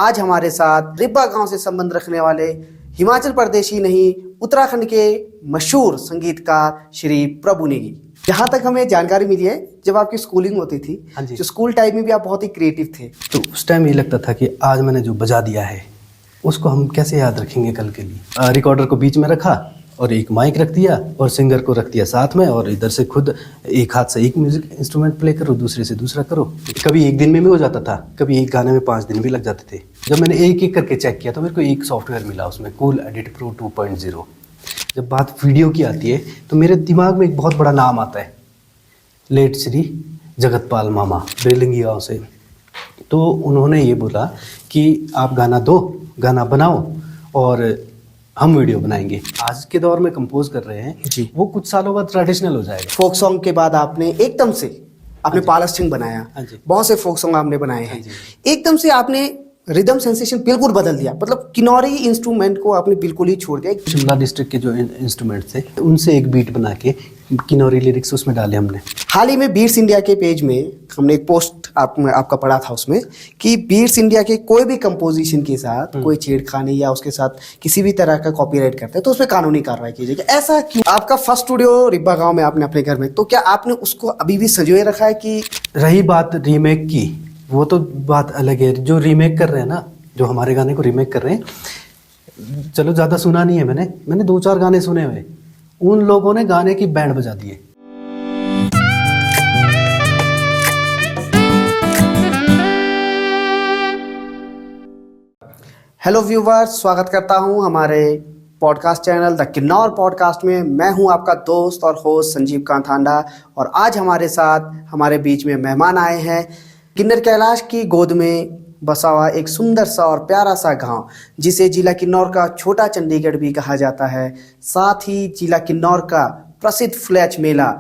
आज हमारे साथ रिब्बा गांव से संबंध रखने वाले हिमाचल प्रदेश ही नहीं उत्तराखंड के मशहूर संगीतकार श्री प्रभु नेगी। जहाँ तक हमें जानकारी मिली है, जब आपकी स्कूलिंग होती थी, जो स्कूल टाइम में भी आप बहुत ही क्रिएटिव थे, तो उस टाइम ये लगता था कि आज मैंने जो बजा दिया है उसको हम कैसे याद रखेंगे कल के लिए। रिकॉर्डर को बीच में रखा और एक माइक रख दिया और सिंगर को रख दिया साथ में, और इधर से खुद एक हाथ से एक म्यूजिक इंस्ट्रूमेंट प्ले करो, दूसरे से दूसरा करो। कभी एक दिन में भी हो जाता था, कभी एक गाने में 5 दिन भी लग जाते थे। जब मैंने एक एक करके चेक किया तो मेरे को एक सॉफ्टवेयर मिला उसमें, कूल एडिट प्रो 2.0। जब बात वीडियो की आती है तो मेरे दिमाग में एक बहुत बड़ा नाम आता है, लेट श्री जगतपाल मामा, बेलिंगी गाँव से। तो उन्होंने ये बोला कि आप गाना दो, गाना बनाओ और हम वीडियो बनाएंगे। आज के दौर में कंपोज कर रहे हैं जी, वो कुछ सालों बाद ट्रेडिशनल हो जाएगा। फोक सॉन्ग के बाद आपने एकदम से आपने पालस्टिंग बनाया, बहुत से फोक सॉन्ग आपने बनाए हैं, एकदम से आपने रिदम सेंसेशन बिल्कुल बदल दिया। मतलब किन्नौरी इंस्ट्रूमेंट को आपने बिल्कुल ही छोड़ दिया। शिमला डिस्ट्रिक्ट के जो इंस्ट्रूमेंट थे उनसे एक बीट बना के किन्नौरी लिरिक्स उसमें डाले हमने। हाल ही में बीट्स इंडिया के पेज में हमने एक पोस्ट आपका पढ़ा था उसमें कि बीट्स इंडिया के कोई भी कंपोजिशन के साथ कोई छेड़खानी या उसके साथ किसी भी तरह का कॉपीराइट करते हैं तो उस पर कानूनी कार्रवाई की जाएगी। ऐसा क्यों? आपका फर्स्ट स्टूडियो रिब्बा गांव में आपने अपने घर में, तो क्या आपने उसको अभी भी संजोए रखा है? कि रही बात रीमेक की, वो तो बात अलग है। जो रीमेक कर रहे हैं ना, जो हमारे गाने को रीमेक कर रहे हैं, चलो ज़्यादा सुना नहीं है मैंने 2-4 गाने सुने हुए, उन लोगों ने गाने की बैंड बजा दिए। हेलो व्यूवर्स, स्वागत करता हूं हमारे podcast channel the Kinnaur podcast में। मैं हूं आपका दोस्त और होस्ट संजीव कांत हांडा, और आज हमारे साथ हमारे बीच में मेहमान आए हैं किन्नर कैलाश की गोद में बसा हुआ एक सुंदर सा और प्यारा सा गांव, जिसे जिला किन्नौर का छोटा चंडीगढ़ भी कहा जाता है। साथ ही जिला किन्नौर का प्रसिद्ध फ्लैच मेला,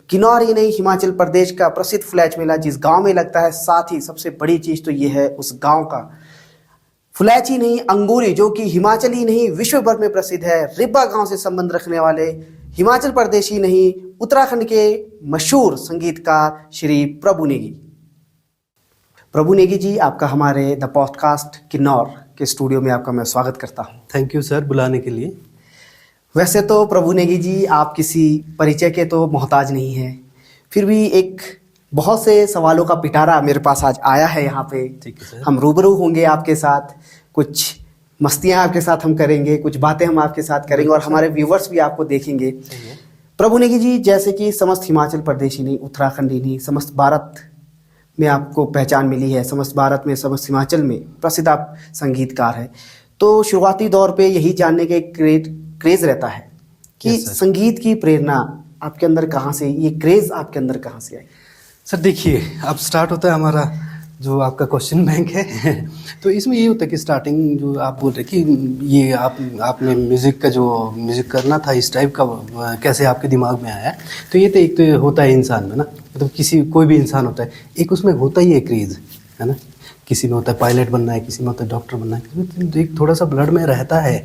किन्नौर ही नहीं हिमाचल प्रदेश का प्रसिद्ध फ्लैच मेला जिस गांव में लगता है। साथ ही सबसे बड़ी चीज़ तो ये है उस गांव का फ्लैच ही नहीं अंगूरी, जो कि हिमाचल ही नहीं विश्व भर में प्रसिद्ध है। रिब्बा गांव से संबंध रखने वाले हिमाचल प्रदेश ही नहीं उत्तराखंड के मशहूर संगीतकार श्री प्रभु नेगी। प्रभु नेगी जी, आपका हमारे द पॉडकास्ट किन्नौर के स्टूडियो में आपका मैं स्वागत करता हूं। थैंक यू सर बुलाने के लिए। वैसे तो प्रभु नेगी जी आप किसी परिचय के तो मोहताज नहीं हैं, फिर भी एक बहुत से सवालों का पिटारा मेरे पास आज आया है यहाँ पे। ठीक है सर। हम रूबरू होंगे आपके साथ, कुछ मस्तियाँ आपके साथ हम करेंगे, कुछ बातें हम आपके साथ करेंगे और हमारे व्यूवर्स भी आपको देखेंगे। प्रभु नेगी जी, जैसे कि समस्त हिमाचल प्रदेश ही नहीं, उत्तराखंड ही नहीं, समस्त भारत में आपको पहचान मिली है, समस्त भारत में, समस्त हिमाचल में प्रसिद्ध आप संगीतकार हैं। तो शुरुआती दौर पे यही जानने का एक क्रेज़ रहता है कि संगीत की प्रेरणा आपके अंदर कहाँ से, ये क्रेज़ आपके अंदर कहाँ से आई? सर देखिए, अब स्टार्ट होता है हमारा जो आपका क्वेश्चन बैंक है तो इसमें ये होता है कि स्टार्टिंग जो आप बोल रहे कि ये आपने म्यूज़िक का जो म्यूज़िक करना था इस टाइप का कैसे आपके दिमाग में आया। तो ये तो एक तो होता है इंसान में ना, मतलब कोई भी इंसान होता है, एक उसमें होता ही है क्रेज़, है ना। किसी में होता है पायलट बनना है, किसी में होता है डॉक्टर बनना है, तो एक थोड़ा सा ब्लड में रहता है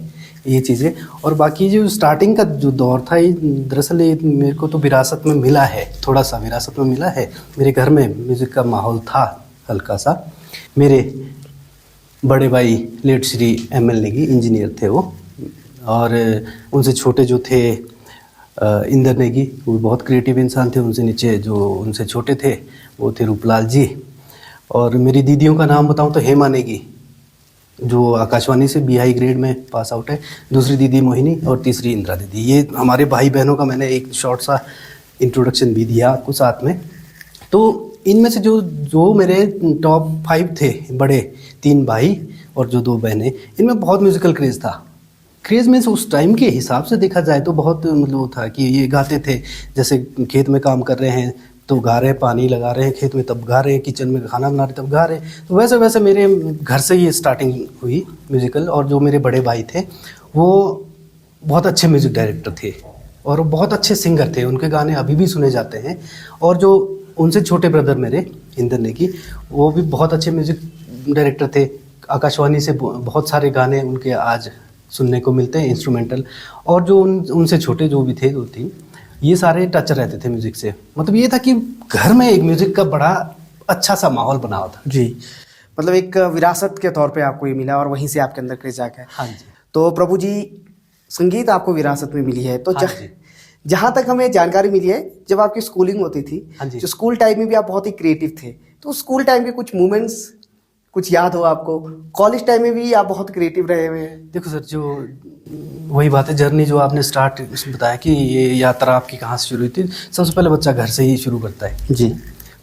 ये चीज़ें। और बाकी जो स्टार्टिंग का जो दौर था, ये दरअसल ये मेरे को तो विरासत में मिला है, थोड़ा सा विरासत में मिला है। मेरे घर में म्यूज़िक का माहौल था हल्का सा। मेरे बड़े भाई late Shri ML Negi engineer थे वो, और उनसे छोटे जो थे इंदर नेगी, वो बहुत क्रिएटिव इंसान थे। उनसे नीचे जो उनसे छोटे थे वो थे रूपलाल जी। और मेरी दीदियों का नाम बताऊं तो हेमा नेगी, जो आकाशवाणी से BI ग्रेड में पास आउट है, दूसरी दीदी मोहिनी और तीसरी इंदिरा दीदी। ये हमारे भाई बहनों का मैंने एक शॉर्ट सा इंट्रोडक्शन भी दिया आपको साथ में। तो इनमें से जो मेरे टॉप 5 थे, बड़े 3 भाई और जो 2 बहनें, इनमें बहुत म्यूज़िकल क्रेज़ था। क्रेज़ में से उस टाइम के हिसाब से देखा जाए तो बहुत मतलब था कि ये गाते थे, जैसे खेत में काम कर रहे हैं तो गा रहे हैं, पानी लगा रहे हैं खेत में तब गा रहे हैं, किचन में खाना बना रहे तब गा रहे हैं। तो वैसे वैसे मेरे घर से ये स्टार्टिंग हुई म्यूज़िकल। और जो मेरे बड़े भाई थे वो बहुत अच्छे म्यूज़िक डायरेक्टर थे और बहुत अच्छे सिंगर थे, उनके गाने अभी भी सुने जाते हैं। और जो उनसे छोटे ब्रदर मेरे इंदर नेगी, वो भी बहुत अच्छे म्यूज़िक डायरेक्टर थे। आकाशवाणी से बहुत सारे गाने उनके आज सुनने को मिलते हैं इंस्ट्रूमेंटल। और जो उनसे छोटे जो भी थे 2-3, ये सारे टच रहते थे म्यूज़िक से। मतलब ये था कि घर में एक म्यूज़िक का बड़ा अच्छा सा माहौल बना हुआ था। जी, मतलब एक विरासत के तौर पे आपको ये मिला और वहीं से आपके अंदर क्रेज जागा है। हाँ जी। तो प्रभु जी, संगीत आपको विरासत में मिली है, तो हाँ जी। जहाँ तक हमें जानकारी मिली है, जब आपकी स्कूलिंग होती थी, हाँ जी। जो स्कूल टाइम में भी आप बहुत ही क्रिएटिव थे, तो स्कूल टाइम के कुछ मोमेंट्स कुछ याद हो आपको? कॉलेज टाइम में भी आप बहुत क्रिएटिव रहे हुए हैं। देखो सर, जो वही बात है, जर्नी जो आपने स्टार्ट उसमें बताया कि ये यात्रा आपकी कहाँ से शुरू हुई थी। सबसे पहले बच्चा घर से ही शुरू करता है जी।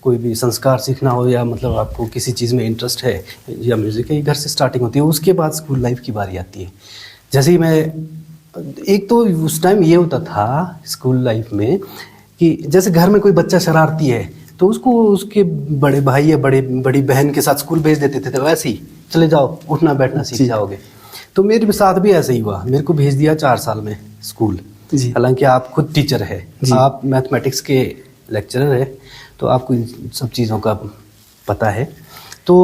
कोई भी संस्कार सीखना हो या मतलब आपको किसी चीज़ में इंटरेस्ट है या म्यूज़िक है, घर से स्टार्टिंग होती है। उसके बाद स्कूल लाइफ की बारी आती है। जैसे ही मैं, एक तो उस टाइम ये होता था स्कूल लाइफ में कि जैसे घर में कोई बच्चा शरारती है तो उसको उसके बड़े भाई या बड़ी बहन के साथ स्कूल भेज देते थे, तो वैसे ही चले जाओ, उठना बैठना सीख जाओगे। तो मेरे साथ भी ऐसे ही हुआ, मेरे को भेज दिया 4 साल में स्कूल। हालांकि आप खुद टीचर है, आप मैथमेटिक्स के लेक्चरर है, तो आपको इन सब चीज़ों का पता है। तो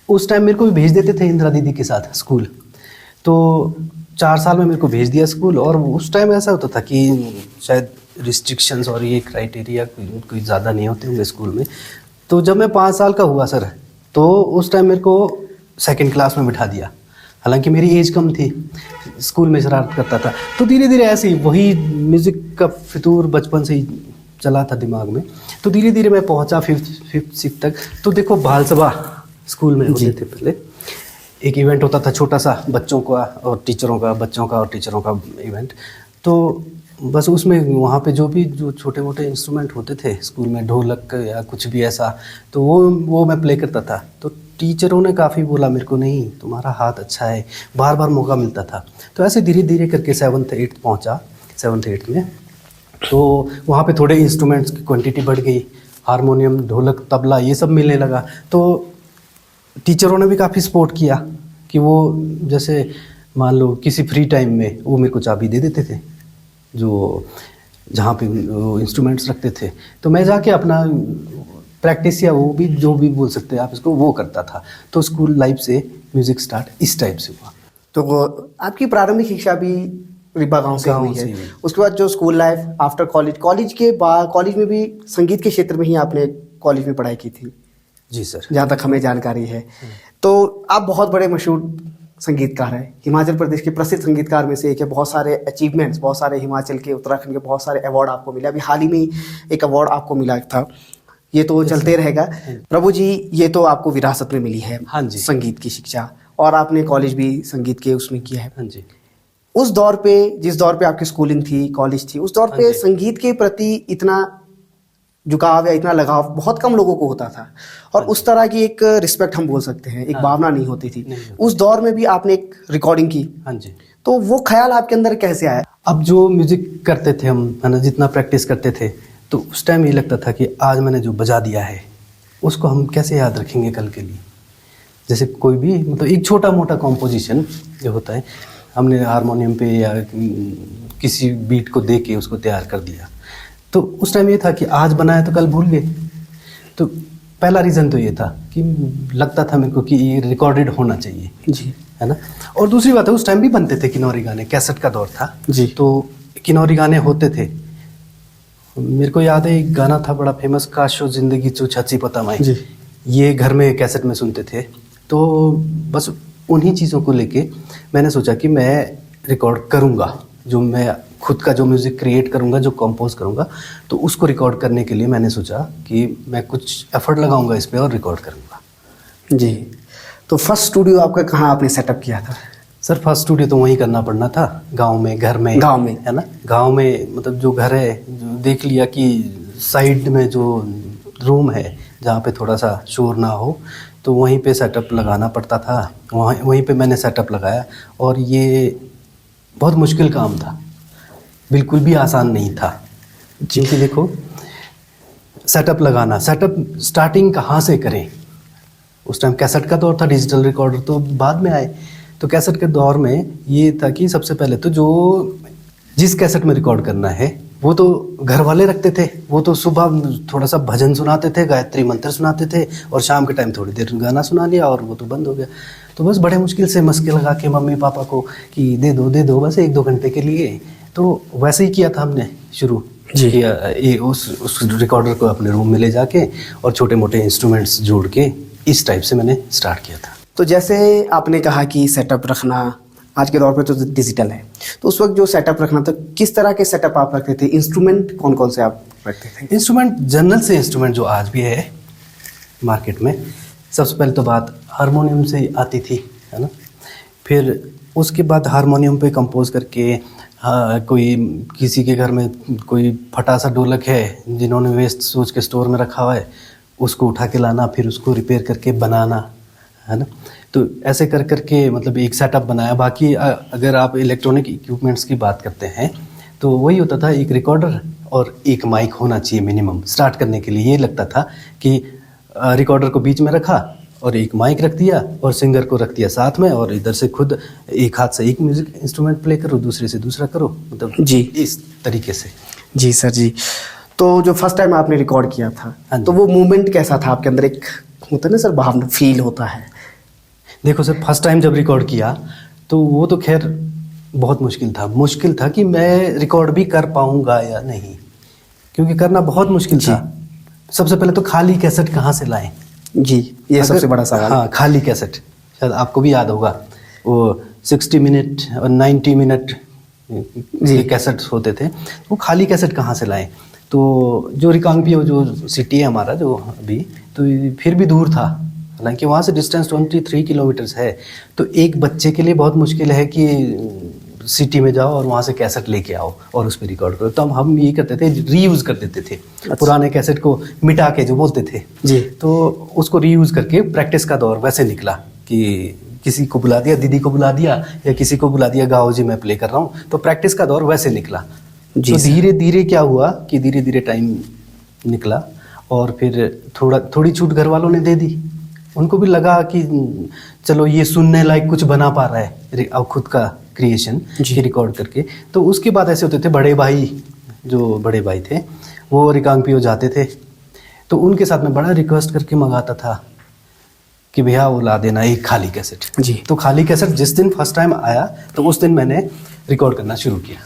उस टाइम मेरे को भी भेज देते थे इंदिरा दीदी के साथ स्कूल। तो 4 साल में मेरे को भेज दिया स्कूल। और उस टाइम ऐसा होता था कि शायद रिस्ट्रिक्शंस और ये क्राइटेरिया कोई ज़्यादा नहीं होते होंगे स्कूल में। तो जब मैं 5 साल का हुआ सर, तो उस टाइम मेरे को 2nd क्लास में बिठा दिया। हालांकि मेरी एज कम थी, स्कूल में शरारत करता था। तो धीरे धीरे ऐसे ही वही म्यूज़िक का फितूर बचपन से ही चला था दिमाग में। तो धीरे धीरे मैं पहुंचा 5th 6th तक। तो देखो, बाल सभा स्कूल में होते थे पहले। एक इवेंट होता था छोटा सा, बच्चों का और टीचरों का, बच्चों का और टीचरों का इवेंट। तो बस उसमें वहाँ पे जो छोटे मोटे इंस्ट्रूमेंट होते थे स्कूल में, ढोलक या कुछ भी ऐसा, तो वो मैं प्ले करता था। तो टीचरों ने काफ़ी बोला मेरे को, नहीं तुम्हारा हाथ अच्छा है, बार बार मौका मिलता था। तो ऐसे धीरे धीरे करके 7th 8th पहुँचा, 7th 8th में। तो वहाँ पे थोड़े इंस्ट्रूमेंट्स की क्वांटिटी बढ़ गई, हारमोनियम, ढोलक, तबला, ये सब मिलने लगा। तो टीचरों ने भी काफ़ी सपोर्ट किया कि वो जैसे मान लो किसी फ्री टाइम में वो मेरे को चाबी दे देते थे जो जहाँ पे वो इंस्ट्रूमेंट्स रखते थे। तो मैं जाके अपना प्रैक्टिस या वो भी जो भी बोल सकते हैं आप इसको, वो करता था। तो स्कूल लाइफ से म्यूज़िक स्टार्ट इस टाइप से हुआ। तो आपकी प्रारंभिक शिक्षा भी रिब्बा गांव से हुई है। उसके बाद जो स्कूल लाइफ, आफ्टर कॉलेज के बाद, कॉलेज में भी संगीत के क्षेत्र में ही आपने कॉलेज में पढ़ाई की थी? जी सर, जहाँ तक हमें जानकारी है। तो आप बहुत बड़े मशहूर संगीतकार हैं, हिमाचल प्रदेश के प्रसिद्ध संगीतकार में से एक है। बहुत सारे अचीवमेंट्स, बहुत सारे हिमाचल के, उत्तराखंड के बहुत सारे अवार्ड आपको मिले। अभी हाल ही में एक अवार्ड आपको मिला था, ये तो चलते रहेगा। प्रभु जी, ये तो आपको विरासत में मिली है, हाँ जी, संगीत की शिक्षा, और आपने कॉलेज भी संगीत के उसमें किया है। हाँ जी। उस दौर पे, जिस दौर पे आपकी स्कूलिंग थी, कॉलेज थी, उस दौर पे संगीत के प्रति इतना झुकाव या इतना लगाव बहुत कम लोगों को होता था, और उस तरह की एक रिस्पेक्ट हम बोल सकते हैं, एक भावना नहीं होती थी। उस दौर में भी आपने एक रिकॉर्डिंग की, हाँ जी। तो वो ख्याल आपके अंदर कैसे आया? अब जो म्यूज़िक करते थे हम, है ना, जितना प्रैक्टिस करते थे, तो उस टाइम ये लगता था कि आज मैंने जो बजा दिया है उसको हम कैसे याद रखेंगे कल के लिए। जैसे कोई भी मतलब एक छोटा मोटा कॉम्पोजिशन जो होता है, हमने हारमोनियम पे या किसी बीट को दे के उसको तैयार कर दिया, तो उस टाइम ये था कि आज बनाया तो कल भूल गए। तो पहला रीज़न तो ये था कि लगता था मेरे को कि ये रिकॉर्डेड होना चाहिए जी, है ना। और दूसरी बात है, उस टाइम भी बनते थे किन्नौरी गाने, कैसेट का दौर था जी। तो किन्नौरी गाने होते थे। मेरे को याद है एक गाना था बड़ा फेमस, काशो जिंदगी चो छची पता माई जी, ये घर में कैसेट में सुनते थे। तो बस उन्हीं चीज़ों को लेके मैंने सोचा कि मैं रिकॉर्ड करूँगा, जो मैं खुद का जो म्यूज़िक क्रिएट करूँगा, जो कंपोज करूँगा, तो उसको रिकॉर्ड करने के लिए मैंने सोचा कि मैं कुछ एफर्ट लगाऊंगा इस पे और रिकॉर्ड करूँगा। जी। तो फर्स्ट स्टूडियो आपका कहाँ आपने सेटअप किया था? सर फर्स्ट स्टूडियो तो वहीं करना पड़ना था, गांव में, घर में, है ना। गांव में मतलब जो घर है, जो देख लिया कि साइड में जो रूम है जहाँ पे थोड़ा सा शोर ना हो, तो वहीं पे सेटअप लगाना पड़ता था। वहीं पे मैंने सेटअप लगाया, और ये बहुत मुश्किल काम था, बिल्कुल भी आसान नहीं था। क्योंकि देखो, सेटअप लगाना, सेटअप स्टार्टिंग कहाँ से करें। उस टाइम कैसेट का दौर था, डिजिटल रिकॉर्डर तो बाद में आए। तो कैसेट के दौर में ये था कि सबसे पहले तो जिस कैसेट में रिकॉर्ड करना है वो तो घर वाले रखते थे। वो तो सुबह थोड़ा सा भजन सुनाते थे, गायत्री मंत्र सुनाते थे, और शाम के टाइम थोड़ी देर गाना सुना लिया, और वो तो बंद हो गया। तो बस बड़े मुश्किल से मस्के लगा के मम्मी पापा को कि दे दो बस 1-2 घंटे के लिए। तो वैसे ही किया था हमने शुरू जी, उस रिकॉर्डर को अपने रूम में ले जाके और छोटे मोटे इंस्ट्रूमेंट्स जोड़ के इस टाइप से मैंने स्टार्ट किया था। तो जैसे आपने कहा कि सेटअप रखना आज के दौर पे तो डिजिटल है, तो उस वक्त जो सेटअप रखना था, किस तरह के सेटअप आप रखते थे? इंस्ट्रूमेंट कौन कौन से आप रखते थे? इंस्ट्रूमेंट जनरल से इंस्ट्रूमेंट जो आज भी है मार्केट में, सबसे पहले तो बात हारमोनियम से आती थी, है ना। फिर उसके बाद हारमोनियम पे कंपोज करके कोई किसी के घर में कोई फटा सा ढोलक है जिन्होंने वेस्ट सोच के स्टोर में रखा हुआ है, उसको उठा के लाना, फिर उसको रिपेयर करके बनाना, है ना। तो ऐसे कर करके मतलब एक सेटअप बनाया। बाकी अगर आप इलेक्ट्रॉनिक इक्विपमेंट्स की बात करते हैं तो वही होता था, एक रिकॉर्डर और एक माइक होना चाहिए मिनिमम स्टार्ट करने के लिए। ये लगता था कि रिकॉर्डर को बीच में रखा और एक माइक रख दिया और सिंगर को रख दिया साथ में, और इधर से खुद एक हाथ से एक म्यूजिक इंस्ट्रूमेंट प्ले करो, दूसरे से दूसरा करो, मतलब जी इस तरीके से। जी सर जी। तो जो फर्स्ट टाइम आपने रिकॉर्ड किया था, तो वो मूवमेंट कैसा था आपके अंदर? एक होता है ना सर, भावना फील होता है। देखो सर, फर्स्ट टाइम जब रिकॉर्ड किया तो वो तो खैर बहुत मुश्किल था कि मैं रिकॉर्ड भी कर पाऊंगा या नहीं, क्योंकि करना बहुत मुश्किल था। सबसे पहले तो खाली कैसेट कहाँ से लाएं? जी, ये सबसे बड़ा सवाल। हाँ, खाली कैसेट, शायद आपको भी याद होगा वो 60 मिनट और 90 मिनट जी कैसेट होते थे। वो खाली कैसेट कहाँ से लाएं? तो जो रिकांगपिओ जो सिटी है हमारा जो अभी, तो फिर भी दूर था, हालांकि वहाँ से डिस्टेंस 23 किलोमीटर्स है। तो एक बच्चे के लिए बहुत मुश्किल है कि सिटी में जाओ और वहाँ से कैसेट लेके आओ और उस पर रिकॉर्ड करो। तो हम ये करते थे, रीयूज़ कर देते थे। अच्छा। पुराने कैसेट को मिटा के जो बोलते थे जी, तो उसको रीयूज़ करके प्रैक्टिस का दौर वैसे निकला कि किसी को बुला दिया, दीदी को बुला दिया या किसी को बुला दिया, गाओ जी मैं प्ले कर रहा हूँ, तो प्रैक्टिस का दौर वैसे निकला। तो धीरे धीरे क्या हुआ कि धीरे धीरे टाइम निकला और फिर थोड़ी छूट घर वालों ने दे दी। उनको भी लगा कि चलो ये सुनने लायक कुछ बना पा रहा है अब खुद का क्रिएशन की रिकॉर्ड करके। तो उसके बाद ऐसे होते थे, बड़े भाई थे वो रिकांगपिओ जाते थे, तो उनके साथ में बड़ा रिक्वेस्ट करके मंगाता था कि भैया वो ला देना एक खाली कैसेट जी। तो खाली कैसेट जिस दिन फर्स्ट टाइम आया तो उस दिन मैंने रिकॉर्ड करना शुरू किया।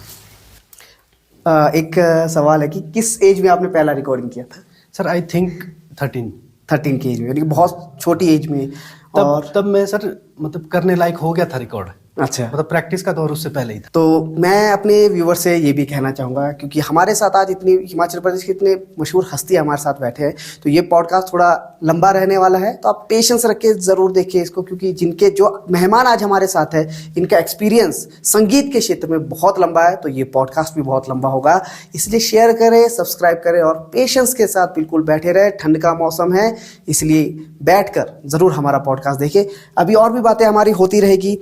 एक सवाल है कि किस एज में आपने पहला रिकॉर्डिंग किया था? सर आई थिंक 13 की एज में, यानी कि बहुत छोटी एज में। तब मैं सर मतलब करने लायक हो गया था रिकॉर्ड। अच्छा, मतलब प्रैक्टिस का दौर उससे पहले ही था। तो मैं अपने व्यूवर से ये भी कहना चाहूँगा, क्योंकि हमारे साथ आज इतनी हिमाचल प्रदेश के इतने मशहूर हस्ती हमारे साथ बैठे हैं, तो ये पॉडकास्ट थोड़ा लंबा रहने वाला है, तो आप पेशेंस रख के ज़रूर देखिए इसको, क्योंकि जिनके जो मेहमान आज हमारे साथ है इनका एक्सपीरियंस संगीत के क्षेत्र में बहुत लंबा है, तो ये पॉडकास्ट भी बहुत लंबा होगा। इसलिए शेयर करें, सब्सक्राइब करें और पेशेंस के साथ बिल्कुल बैठे रहे। ठंड का मौसम है, इसलिए बैठकर ज़रूर हमारा पॉडकास्ट देखिए। अभी और भी बातें हमारी होती रहेगी।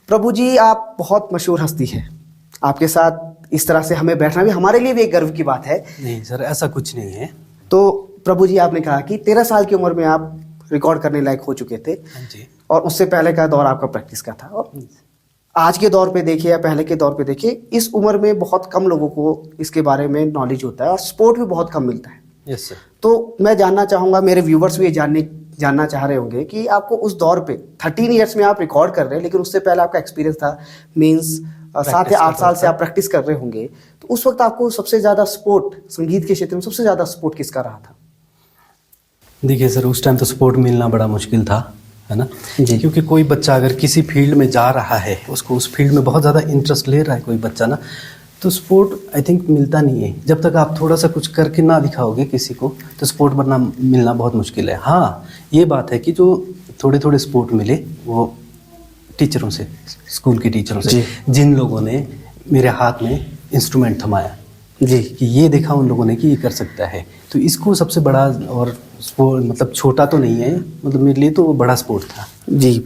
प्रभु जी, आप बहुत मशहूर हस्ती है, आपके साथ इस तरह से हमें बैठना भी हमारे लिए भी एक गर्व की बात है। नहीं सर, ऐसा कुछ नहीं है। तो प्रभु जी, आपने कहा कि 13 साल की उम्र में आप रिकॉर्ड करने लायक हो चुके थे जी, और उससे पहले का दौर आपका प्रैक्टिस का था, और आज के दौर पे देखिए या पहले के दौर पे देखिए, इस उम्र में बहुत कम लोगों को इसके बारे में नॉलेज होता है और सपोर्ट भी बहुत कम मिलता है। Yes sir. तो मैं जानना चाहूँगा, मेरे व्यूवर्स भी ये जानना चाह रहे होंगे कि आपको उस दौर पे 13 ईयर्स में आप रिकॉर्ड कर रहे हैं, लेकिन उससे पहले आपका एक्सपीरियंस था, मींस 7 या 8 साल से आप प्रैक्टिस कर रहे होंगे, तो उस वक्त आपको सबसे ज़्यादा सपोर्ट संगीत के क्षेत्र में सबसे ज़्यादा सपोर्ट किसका रहा था? देखिए सर, उस टाइम तो सपोर्ट मिलना बड़ा मुश्किल था, है ना जी। क्योंकि कोई बच्चा अगर किसी फील्ड में जा रहा है, उसको उस फील्ड में बहुत ज़्यादा इंटरेस्ट ले रहा है कोई बच्चा ना, तो सपोर्ट आई थिंक मिलता नहीं है। जब तक आप थोड़ा सा कुछ करके ना दिखाओगे किसी को, तो सपोर्ट मिलना बहुत मुश्किल है। हाँ, ये बात है कि जो थोड़े सपोर्ट मिले वो टीचरों से, स्कूल के टीचरों से, जिन लोगों ने मेरे हाथ में इंस्ट्रूमेंट थमाया जी, कि ये देखा उन लोगों ने कि ये कर सकता है, तो इसको सबसे बड़ा और सपोर्ट, मतलब छोटा तो नहीं है, मतलब मेरे लिए तो वो बड़ा सपोर्ट था जी।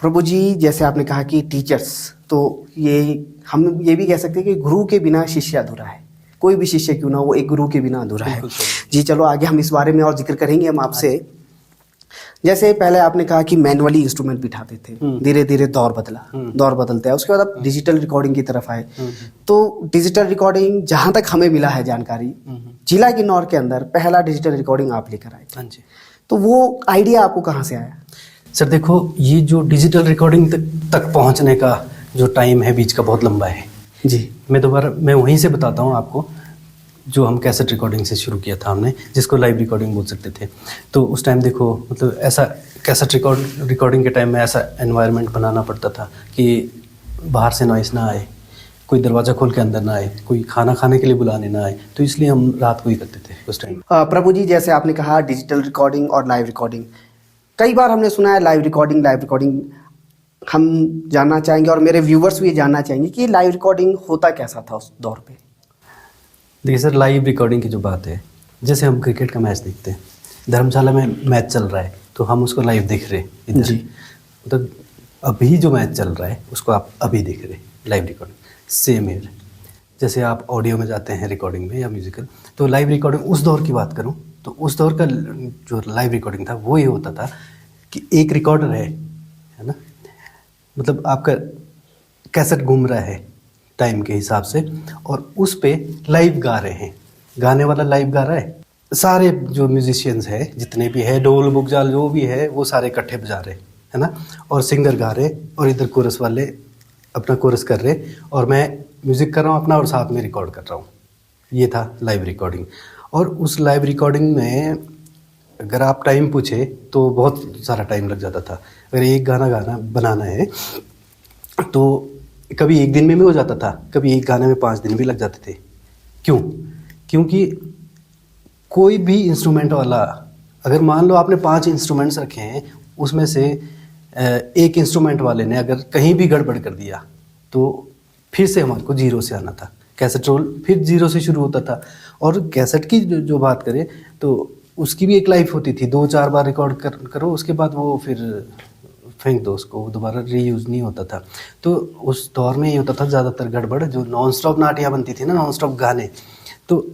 प्रभु जी, जैसे आपने कहा कि टीचर्स, तो ये हम ये भी कह सकते हैं कि गुरु के बिना शिष्य अधूरा है। कोई भी शिष्य क्यों ना हो, वो एक गुरु के बिना अधूरा है जी। चलो आगे हम इस बारे में और जिक्र करेंगे हम आपसे। जैसे पहले आपने कहा कि मैनुअली इंस्ट्रूमेंट बिठाते थे, धीरे धीरे दौर बदलते हैं, उसके बाद आप डिजिटल रिकॉर्डिंग की तरफ आए। तो डिजिटल रिकॉर्डिंग, जहाँ तक हमें मिला है जानकारी, जिला किन्नौर के अंदर पहला डिजिटल रिकॉर्डिंग आप लेकर आए। हाँ जी। तो वो आइडिया आपको कहाँ से आया? सर देखो, ये जो डिजिटल रिकॉर्डिंग तक पहुँचने का जो टाइम है बीच का बहुत लंबा है जी। मैं वहीं से बताता हूँ आपको। जो हम कैसेट रिकॉर्डिंग से शुरू किया था हमने, जिसको लाइव रिकॉर्डिंग बोल सकते थे। तो उस टाइम देखो मतलब ऐसा कैसेट रिकॉर्डिंग के टाइम में ऐसा एनवायरनमेंट बनाना पड़ता था कि बाहर से नॉइस ना आए, कोई दरवाज़ा खोल के अंदर ना आए, कोई खाना खाने के लिए बुलाने ना आए। तो इसलिए हम रात को ही करते थे उस टाइम। प्रभु जी, जैसे आपने कहा डिजिटल रिकॉर्डिंग और लाइव रिकॉर्डिंग, कई बार हमने सुना है लाइव रिकॉर्डिंग हम जानना चाहेंगे और मेरे व्यूवर्स भी ये जानना चाहेंगे कि लाइव रिकॉर्डिंग होता कैसा था उस दौर पे। देखिए सर, लाइव रिकॉर्डिंग की जो बात है, जैसे हम क्रिकेट का मैच देखते हैं, धर्मशाला में मैच चल रहा है तो हम उसको लाइव देख रहे हैं इधर। जी। मतलब अभी जो मैच चल रहा है उसको आप अभी देख रहे हैं लाइव रिकॉर्डिंग। सेम है, जैसे आप ऑडियो में जाते हैं रिकॉर्डिंग में या म्यूजिकल, तो लाइव रिकॉर्डिंग उस दौर की बात करूं तो उस दौर का जो लाइव रिकॉर्डिंग था वो ये होता था कि एक रिकॉर्डर है ना, मतलब आपका कैसेट घूम रहा है टाइम के हिसाब से और उस पे लाइव गा रहे हैं, गाने वाला लाइव गा रहा है, सारे जो म्यूजिशियंस है जितने भी है, ढोल बुगजाल जो भी है वो सारे इकट्ठे बजा रहे है ना, और सिंगर गा रहे और इधर कोरस वाले अपना कोरस कर रहे और मैं म्यूज़िक कर रहा हूँ अपना और साथ में रिकॉर्ड कर रहा हूँ। ये था लाइव रिकॉर्डिंग। और उस लाइव रिकॉर्डिंग में अगर आप टाइम पूछे तो बहुत सारा टाइम लग जाता था। अगर एक गाना बनाना है तो कभी एक दिन में भी हो जाता था, कभी एक गाने में 5 दिन भी लग जाते थे। क्यों? क्योंकि कोई भी इंस्ट्रूमेंट वाला, अगर मान लो आपने 5 इंस्ट्रूमेंट्स रखे हैं, उसमें से एक इंस्ट्रूमेंट वाले ने अगर कहीं भी गड़बड़ कर दिया तो फिर से हमारे को 0 से आना था। कैसेट रोल फिर 0 से शुरू होता था। और कैसेट की जो बात करें तो उसकी भी एक लाइफ होती थी, 2-4 बार रिकॉर्ड करो, उसके बाद वो फिर फेंक दो उसको, दोबारा रीयूज़ नहीं होता था। तो उस दौर में ये होता था ज़्यादातर गड़बड़, जो नॉन स्टॉप नाटियाँ बनती थी ना, नॉन स्टॉप गाने, तो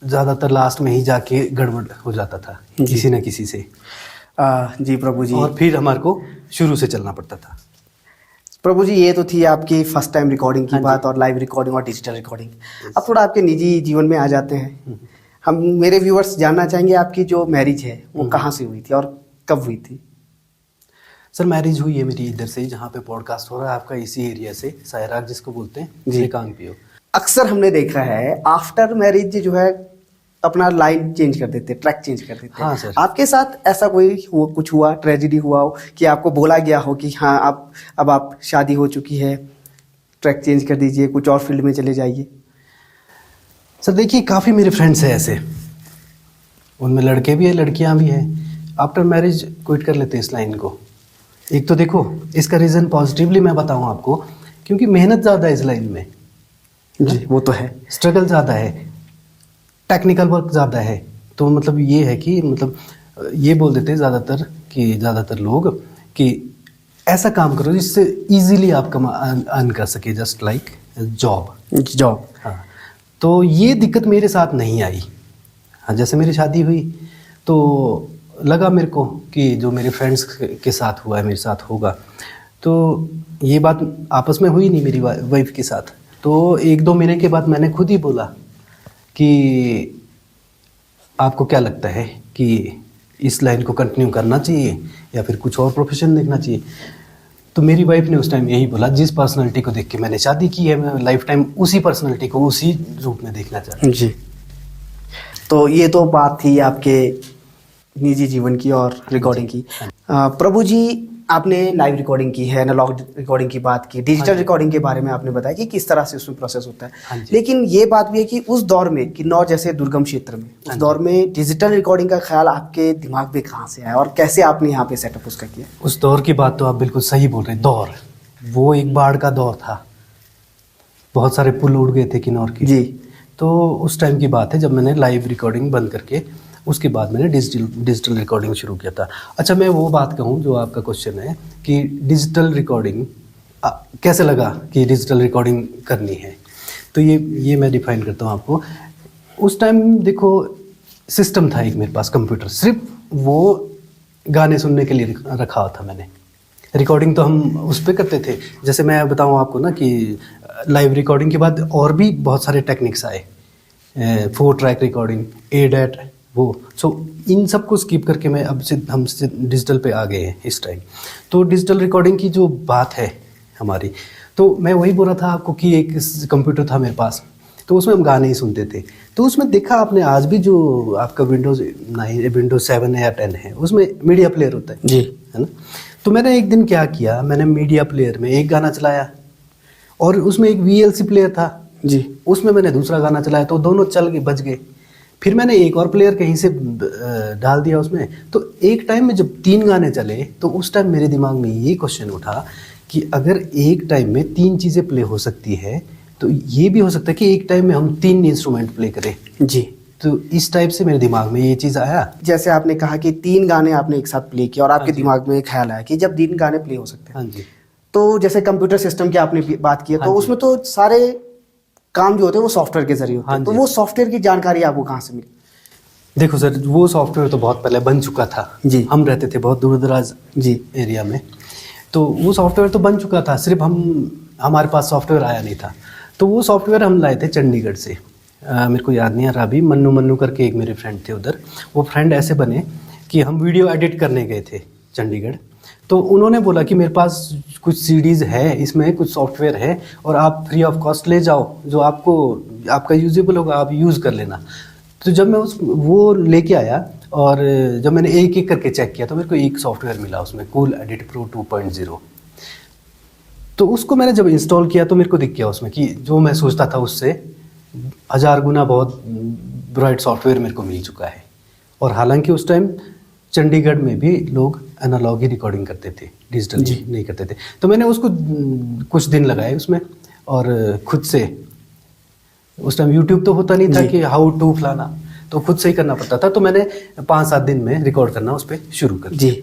ज़्यादातर लास्ट में ही जाके गड़बड़ हो जाता था किसी न किसी से। जी प्रभु जी। और फिर हमारे को शुरू से चलना पड़ता था। प्रभु जी, ये तो थी आपकी फर्स्ट टाइम रिकॉर्डिंग की बात और लाइव रिकॉर्डिंग और डिजिटल रिकॉर्डिंग। अब थोड़ा आपके निजी जीवन में आ जाते हैं। हम मेरे व्यूअर्स जानना चाहेंगे आपकी जो मैरिज है वो कहाँ से हुई थी और कब हुई थी? सर मैरिज हुई है मेरी इधर से, जहाँ पे पॉडकास्ट हो रहा है आपका, इसी एरिया से, सायराग जिसको बोलते हैं, श्रीकांग पियो। अक्सर हमने देखा है आफ्टर मैरिज जो है अपना लाइन चेंज कर देते, ट्रैक चेंज कर देते। हाँ सर। आपके साथ ऐसा कुछ हुआ, ट्रेजेडी हुआ हो कि आपको बोला गया हो कि हाँ अब आप शादी हो चुकी है, ट्रैक चेंज कर दीजिए, कुछ और फील्ड में चले जाइए? सर देखिए, काफ़ी मेरे फ्रेंड्स हैं ऐसे, उनमें लड़के भी हैं लड़कियां भी हैं, आफ्टर मैरिज क्विट कर लेते हैं इस लाइन को। एक तो देखो इसका रीज़न पॉजिटिवली मैं बताऊं आपको, क्योंकि मेहनत ज़्यादा है इस लाइन में। जी वो तो है, स्ट्रगल ज़्यादा है, टेक्निकल वर्क ज़्यादा है। तो मतलब ये है कि मतलब ये बोल देते हैं ज़्यादातर लोग कि ऐसा काम करो जिससे इजीली आप अर्न कर सके, जस्ट लाइक जॉब। हाँ, तो ये दिक्कत मेरे साथ नहीं आई। हाँ, जैसे मेरी शादी हुई तो लगा मेरे को कि जो मेरे फ्रेंड्स के साथ हुआ है मेरे साथ होगा। तो ये बात आपस में हुई नहीं मेरी वाइफ के साथ। तो 1-2 महीने के बाद मैंने खुद ही बोला कि आपको क्या लगता है कि इस लाइन को कंटिन्यू करना चाहिए या फिर कुछ और प्रोफेशन देखना चाहिए? तो मेरी वाइफ ने उस टाइम यही बोला, जिस पर्सनालिटी को देख के मैंने शादी की है, मैं लाइफ टाइम उसी पर्सनालिटी को उसी रूप में देखना चाहती हूँ। जी, तो ये तो बात थी आपके निजी जीवन की और रिकॉर्डिंग की। प्रभु जी, आपने लाइव रिकॉर्डिंग की है, एनालॉग रिकॉर्डिंग की बात की, डिजिटल रिकॉर्डिंग के बारे में आपने बताया कि किस तरह से उसमें प्रोसेस होता है। लेकिन ये बात भी है कि उस दौर में, किन्नौर जैसे दुर्गम क्षेत्र में, उस दौर में डिजिटल रिकॉर्डिंग का ख्याल आपके दिमाग में कहाँ से आया और कैसे आपने यहाँ पे सेटअप उसका किया? उस दौर की बात तो आप बिल्कुल सही बोल रहे हैं। दौर वो एक बाढ़ का दौर था, बहुत सारे पुल उड़ गए थे किन्नौर के। जी। तो उस टाइम की बात है जब मैंने लाइव रिकॉर्डिंग बंद करके उसके बाद मैंने डिजिटल रिकॉर्डिंग शुरू किया था। अच्छा, मैं वो बात कहूँ जो आपका क्वेश्चन है कि डिजिटल रिकॉर्डिंग कैसे लगा कि डिजिटल रिकॉर्डिंग करनी है, तो ये मैं डिफाइन करता हूँ आपको। उस टाइम देखो सिस्टम था एक मेरे पास, कंप्यूटर, सिर्फ वो गाने सुनने के लिए रखा था मैंने। रिकॉर्डिंग तो हम उस पर करते थे। जैसे मैं बताऊँ आपको ना कि लाइव रिकॉर्डिंग के बाद और भी बहुत सारे टेक्निक्स आए, 4 ट्रैक रिकॉर्डिंग, ADAT, वो इन सब को स्किप करके मैं हम डिजिटल पे आ गए हैं इस टाइम। तो डिजिटल रिकॉर्डिंग की जो बात है हमारी, तो मैं वही बोल रहा था आपको कि एक कंप्यूटर था मेरे पास, तो उसमें हम गाने ही सुनते थे। तो उसमें देखा आपने आज भी जो आपका विंडोज़ 9 विंडोज़ 7 है या 10 है उसमें मीडिया प्लेयर होता है जी, है ना। तो मैंने एक दिन क्या किया, मैंने मीडिया प्लेयर में एक गाना चलाया और उसमें एक VLC प्लेयर था जी, उसमें मैंने दूसरा गाना चलाया, तो दोनों चल गए, बज गए। फिर मैंने एक और प्लेयर कहीं से डाल दिया उसमें, तो एक टाइम में जब 3 गाने चले तो उस टाइम मेरे दिमाग में ये क्वेश्चन उठा कि अगर एक टाइम में 3 चीज़ें प्ले हो सकती है तो ये भी हो सकता है कि एक टाइम में हम 3 इंस्ट्रूमेंट प्ले करें। जी। तो इस टाइप से मेरे दिमाग में ये चीज़ आया। जैसे आपने कहा कि 3 गाने आपने एक साथ प्ले किया और आपके दिमाग में एक ख्याल आया कि जब 3 गाने प्ले हो सकते हैं, हाँ जी, तो जैसे कंप्यूटर सिस्टम की आपने बात की है, तो हाँ जी। उसमें तो सारे काम जो होते हैं वो सॉफ्टवेयर के जरिए होते हाँ हैं, तो जी। वो सॉफ्टवेयर की जानकारी आपको कहाँ से मिली? देखो सर, वो सॉफ्टवेयर तो बहुत पहले बन चुका था जी। हम रहते थे बहुत दूर दराज जी, एरिया में, तो वो सॉफ्टवेयर तो बन चुका था, सिर्फ हमारे पास सॉफ्टवेयर आया नहीं था। तो वो सॉफ्टवेयर हम लाए थे चंडीगढ़ से, मेरे को याद नहीं आ रहा अभी, मन्नू करके एक मेरे फ्रेंड थे उधर। वो फ्रेंड ऐसे बने कि हम वीडियो एडिट करने गए थे चंडीगढ़, तो उन्होंने बोला कि मेरे पास कुछ सीडीज़ है, इसमें कुछ सॉफ्टवेयर है और आप फ्री ऑफ कॉस्ट ले जाओ, जो आपका यूजेबल होगा आप यूज़ कर लेना। तो जब मैं वो लेके आया और जब मैंने एक एक करके चेक किया तो मेरे को एक सॉफ्टवेयर मिला उसमें, कूल एडिट प्रो 2.0। तो उसको मैंने जब इंस्टॉल किया तो मेरे को दिख गया उसमें कि जो मैं सोचता था उससे 1000 गुना बहुत ब्राइट सॉफ्टवेयर मेरे को मिल चुका है। और हालांकि उस टाइम चंडीगढ़ में भी लोग एनालॉग ही रिकॉर्डिंग करते थे, डिजिटल नहीं करते थे। तो मैंने उसको कुछ दिन लगाए उसमें और खुद से, उस टाइम यूट्यूब तो होता नहीं था कि हाउ टू फलाना, तो खुद से ही करना पड़ता था। तो मैंने 5-7 दिन में रिकॉर्ड करना उस पर शुरू कर दिया। जी,